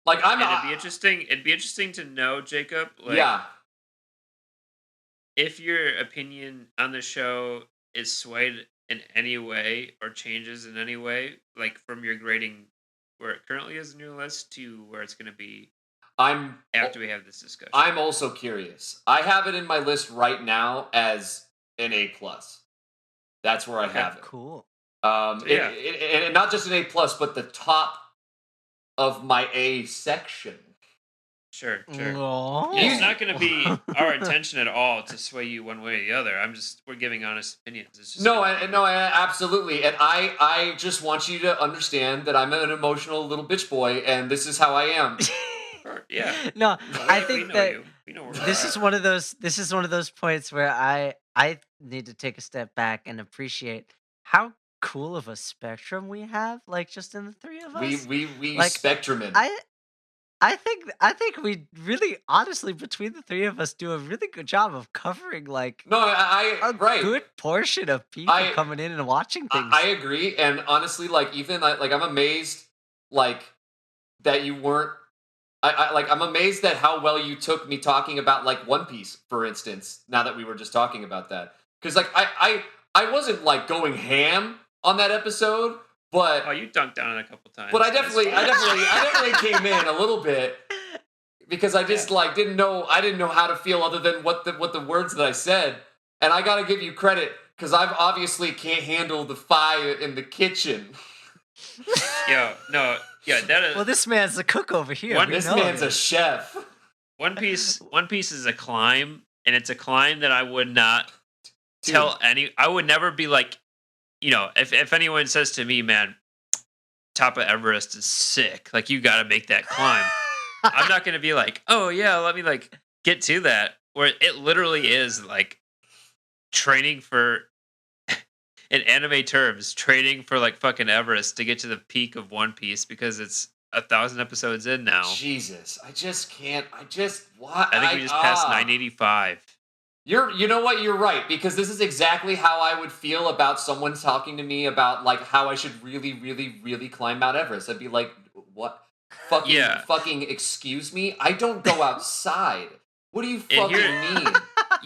Speaker 1: Like
Speaker 3: it'd be interesting. It'd be interesting to know, Jacob. Like,
Speaker 1: yeah.
Speaker 3: If your opinion on the show is swayed in any way or changes in any way, like from your grading where it currently is in your list to where it's going to be after we have this discussion.
Speaker 1: I'm also curious. I have it in my list right now as an A+. That's where I have it.
Speaker 2: Cool.
Speaker 1: And not just an A+, but the top of my A section.
Speaker 3: Sure.
Speaker 2: Aww.
Speaker 3: Yeah, it's not going to be our intention at all to sway you one way or the other. We're giving honest opinions. It's just
Speaker 1: absolutely. And I just want you to understand that I'm an emotional little bitch boy, and this is how I am.
Speaker 3: Yeah.
Speaker 2: No, I think that this
Speaker 3: are.
Speaker 2: is one of those. This is one of those points where I need to take a step back and appreciate how cool of a spectrum we have. Like just in the three of us,
Speaker 1: we
Speaker 2: like,
Speaker 1: spectrumin.
Speaker 2: I think we really, honestly, between the three of us, do a really good job of covering a good portion of people coming in and watching things.
Speaker 1: I agree, and honestly, like even like I'm amazed, like that you weren't. I'm amazed at how well you took me talking about like One Piece, for instance. Now that we were just talking about that, because like I wasn't like going ham on that episode. But
Speaker 3: you dunked down it a couple times.
Speaker 1: But I definitely came in a little bit because I just like didn't know how to feel other than what the words that I said. And I gotta give you credit because I've obviously can't handle the fire in the kitchen.
Speaker 3: That is.
Speaker 2: Well, this man's the cook over here.
Speaker 1: This man's a chef.
Speaker 3: One Piece is a climb, and it's a climb that I would not tell any. I would never be like. If anyone says to me, man, top of Everest is sick, like you got to make that climb, I'm not going to be like, oh yeah, let me like get to that. Where it literally is like training for, in anime terms, training for like fucking Everest to get to the peak of One Piece because it's 1,000 episodes in now.
Speaker 1: Jesus, I just can't.
Speaker 3: I think we just passed 985.
Speaker 1: You know what? You're right, because this is exactly how I would feel about someone talking to me about like how I should really, really, really climb Mount Everest. I'd be like, what? Fucking excuse me? I don't go outside. What do you fucking mean?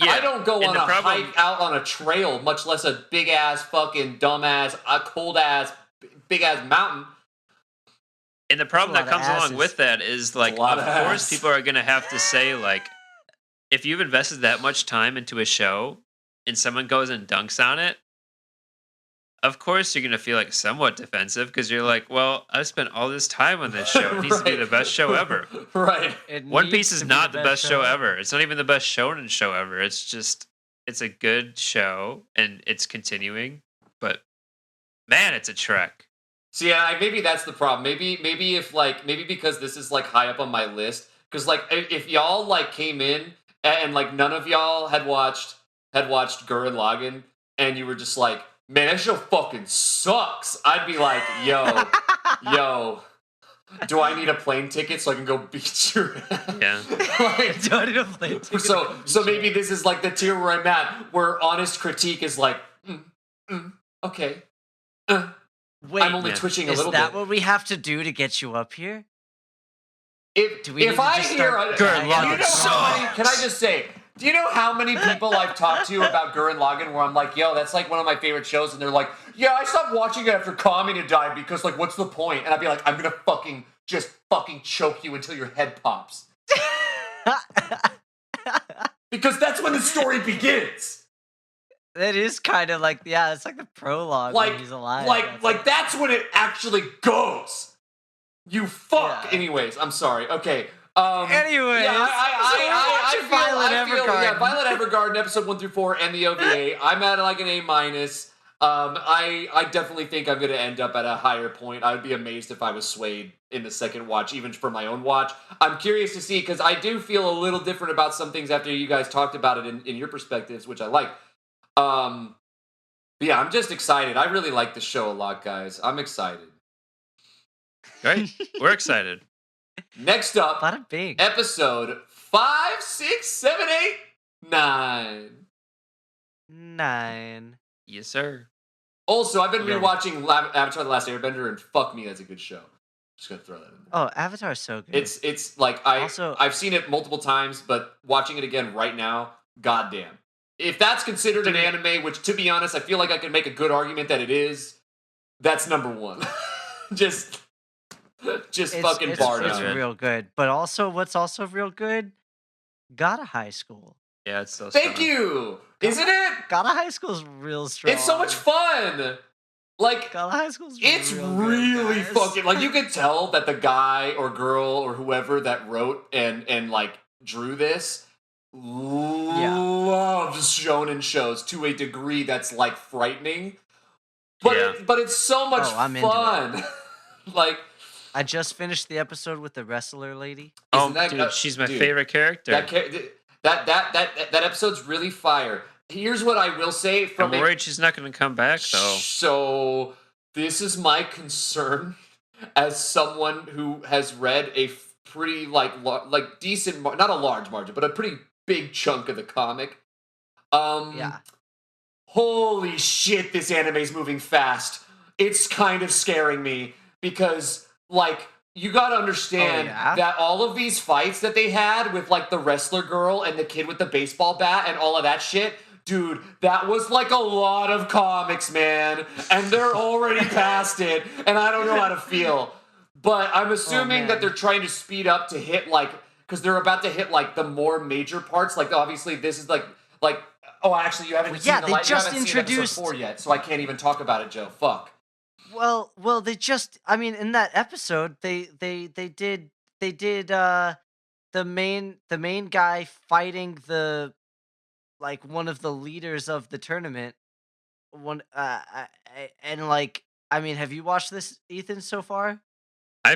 Speaker 1: I don't go on a hike out on a trail, much less a big ass fucking dumbass, cold ass, big ass mountain.
Speaker 3: And the problem that comes along with that is like, of course, people are gonna have to say like, if you've invested that much time into a show and someone goes and dunks on it, of course you're going to feel like somewhat defensive because you're like, well, I spent all this time on this show. It needs to be the best show ever.
Speaker 1: Right.
Speaker 3: One Piece is not the best show ever. It's not even the best shonen show ever. It's just, it's a good show and it's continuing. But man, it's a trek.
Speaker 1: So yeah, maybe that's the problem. Maybe because this is like high up on my list. Because like if y'all like came in and like none of y'all had watched Gurren Lagann, and you were just like, man, that show fucking sucks. I'd be like, yo, do I need a plane ticket so I can go beat your ass?
Speaker 3: Yeah.
Speaker 1: Like,
Speaker 2: do I need a plane ticket?
Speaker 1: So maybe this is like the tier where I'm at, where honest critique is like, okay.
Speaker 2: Wait,
Speaker 1: I'm only twitching a little bit.
Speaker 2: Is that what we have to do to get you up here?
Speaker 1: If I hear, can I just say, Do you know how many people I've talked to about Gurren Lagann where I'm like, yo, that's like one of my favorite shows, and they're like, yeah, I stopped watching it after Kamina died because, like, what's the point? And I'd be like, I'm gonna fucking choke you until your head pops. Because that's when the story begins.
Speaker 2: That is kind of like, yeah, it's like the prologue when he's alive.
Speaker 1: Like that's when it actually goes. You fuck. Yeah. Anyways, I'm sorry. Okay.
Speaker 2: Anyways,
Speaker 1: yeah, I feel
Speaker 2: Violet Evergarden.
Speaker 1: Yeah, Violet Evergarden, episode 1 through 4, and the OVA. I'm at like an A-. I definitely think I'm going to end up at a higher point. I would be amazed if I was swayed in the second watch, even for my own watch. I'm curious to see, because I do feel a little different about some things after you guys talked about it in your perspectives, which I like. But yeah, I'm just excited. I really like the show a lot, guys. I'm excited.
Speaker 3: Right? We're excited.
Speaker 1: Next up,
Speaker 2: Bada bing.
Speaker 1: episode 5, 6, 7, 8, 9.
Speaker 2: 9.
Speaker 3: Yes, sir.
Speaker 1: Also, I've been rewatching Avatar: The Last Airbender, and fuck me, that's a good show. Just gonna throw that in there.
Speaker 2: Oh, Avatar's so good.
Speaker 1: It's like I've seen it multiple times, but watching it again right now, goddamn. If that's considered an anime, which to be honest, I feel like I can make a good argument that it is, that's number one. just fucking bar down.
Speaker 2: It's real good. But also, what's also real good? Gotta High School.
Speaker 3: Yeah, it's so
Speaker 1: Thank you! Isn't it?
Speaker 2: Gotta High School's real strong.
Speaker 1: It's so much fun! Like,
Speaker 2: Gotta High School's
Speaker 1: it's
Speaker 2: really
Speaker 1: good, fucking, like, you could tell that the guy or girl or whoever that wrote and like, drew this loves shonen shows to a degree that's, like, frightening. But, but it's so much fun. Like,
Speaker 2: I just finished the episode with the wrestler lady.
Speaker 3: Dude, she's my favorite character.
Speaker 1: That episode's really fire. Here's what I will say.
Speaker 3: I'm worried she's not going to come back, though.
Speaker 1: So, this is my concern as someone who has read a pretty, like decent, not a large margin, but a pretty big chunk of the comic. Holy shit, this anime's moving fast. It's kind of scaring me because, like, you gotta understand that all of these fights that they had with, like, the wrestler girl and the kid with the baseball bat and all of that shit, dude, that was, like, a lot of comics, man. And they're already past it, and I don't know how to feel. But I'm assuming that they're trying to speed up to hit, like, because they're about to hit, like, the more major parts. Like, obviously, this is, like, oh, actually, you haven't seen
Speaker 2: they just introduced
Speaker 1: seen episode 4 yet, so I can't even talk about it, Joe. Fuck.
Speaker 2: Well, they just, I mean, in that episode, they did the main guy fighting the, like, one of the leaders of the tournament. And, like, I mean, have you watched this, Ethan, so far?
Speaker 3: I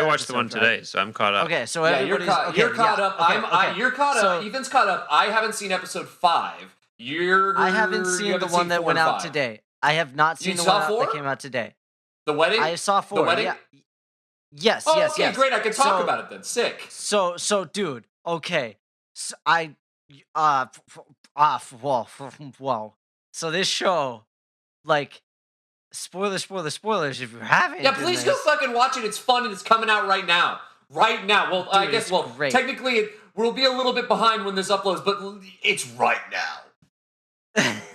Speaker 3: watched the one today, so I'm caught up.
Speaker 2: Okay, so
Speaker 1: you're caught up. You're caught up. Ethan's caught up. I haven't seen episode 5.
Speaker 2: I haven't seen the one that went out today. I have not seen the one that came out today.
Speaker 1: The wedding?
Speaker 2: I saw 4.
Speaker 1: The wedding?
Speaker 2: Yeah. Yes,
Speaker 1: yes. Great. I can talk about it then. Sick.
Speaker 2: So, dude. Okay. So whoa. So this show, like, spoilers if you haven't.
Speaker 1: Yeah, please go fucking watch it. It's fun and it's coming out right now. Right now. Well, dude, I guess. Well, great. Technically, we'll be a little bit behind when this uploads, but it's right now.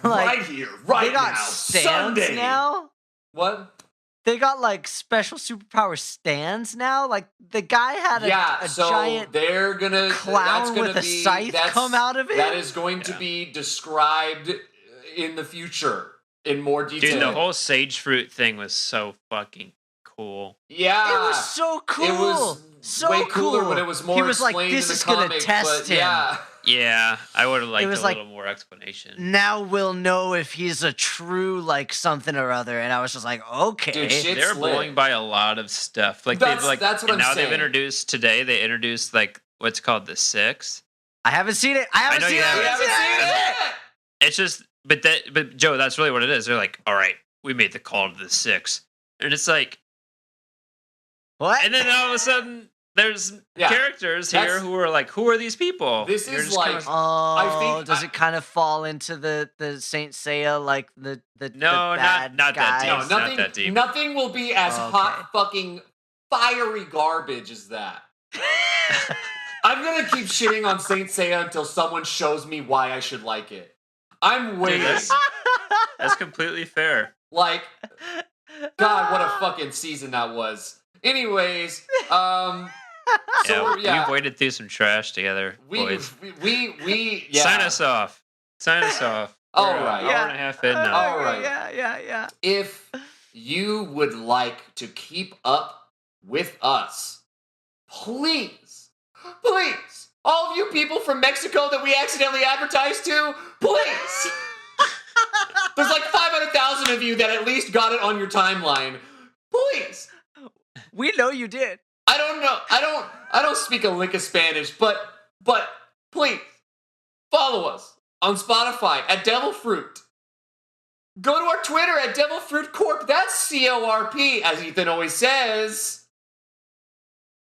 Speaker 2: Like,
Speaker 1: right here. Right
Speaker 2: they got
Speaker 1: now.
Speaker 2: Stands
Speaker 1: Sunday.
Speaker 2: Now.
Speaker 1: What?
Speaker 2: They got, like, special superpower stands now. Like, the guy had a giant
Speaker 1: they're gonna,
Speaker 2: clown with a scythe come out of it.
Speaker 1: That is going to be described in the future in more detail.
Speaker 3: Dude, the whole sage fruit thing was so fucking cool.
Speaker 2: Yeah. It was so cool.
Speaker 1: It was so way cooler when it was more explained in the comic. He was like, this is going to test him.
Speaker 3: Yeah, I would have liked a little more explanation.
Speaker 2: Now we'll know if he's a true, like, something or other. And I was just like, okay.
Speaker 1: Dude,
Speaker 3: they're blowing by a lot of stuff. Like, that's what I'm saying. Now they've introduced, like, what's called the 6.
Speaker 2: I haven't seen it. I haven't seen it.
Speaker 3: It's just, but Joe, that's really what it is. They're like, all right, we made the call to the 6. And it's like,
Speaker 2: what?
Speaker 3: And then all of a sudden, there's characters here who are like, who are these people?
Speaker 1: This is like,
Speaker 2: I think, does it kind of fall into the Saint Seiya, like the bad
Speaker 3: not
Speaker 2: guys?
Speaker 3: that deep.
Speaker 1: No,
Speaker 3: not that deep.
Speaker 1: Nothing will be as hot fucking fiery garbage as that. I'm gonna keep shitting on Saint Seiya until someone shows me why I should like it. I'm waiting.
Speaker 3: That's completely fair.
Speaker 1: Like, God, what a fucking season that was. Anyways,
Speaker 3: We've waded through some trash together, boys.
Speaker 1: We
Speaker 3: Sign us off. Sign us off.
Speaker 1: All
Speaker 3: We're
Speaker 1: right.
Speaker 3: an hour and a half in now.
Speaker 1: All right.
Speaker 2: Yeah.
Speaker 1: If you would like to keep up with us, please, all of you people from Mexico that we accidentally advertised to, please. There's like 500,000 of you that at least got it on your timeline. Please.
Speaker 2: We know you did.
Speaker 1: I don't know. I don't speak a lick of Spanish, but please follow us on Spotify at Devil Fruit. Go to our Twitter at Devil Fruit Corp. That's CORP, as Ethan always says.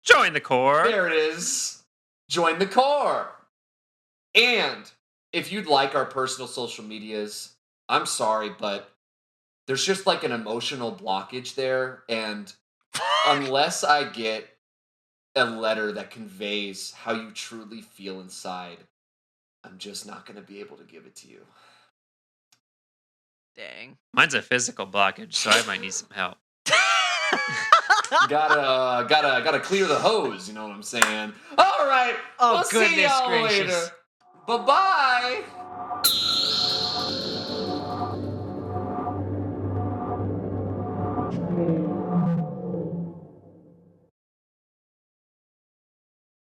Speaker 3: Join the core.
Speaker 1: There it is. Join the core. And if you'd like our personal social medias, I'm sorry, but there's just like an emotional blockage there. And unless I get a letter that conveys how you truly feel inside, I'm just not going to be able to give it to you.
Speaker 2: Dang.
Speaker 3: Mine's a physical blockage, so I might need some help.
Speaker 1: gotta clear the hose, you know what I'm saying? All right.
Speaker 2: Oh,
Speaker 1: we'll see y'all
Speaker 2: goodness gracious.
Speaker 1: later. Bye-bye.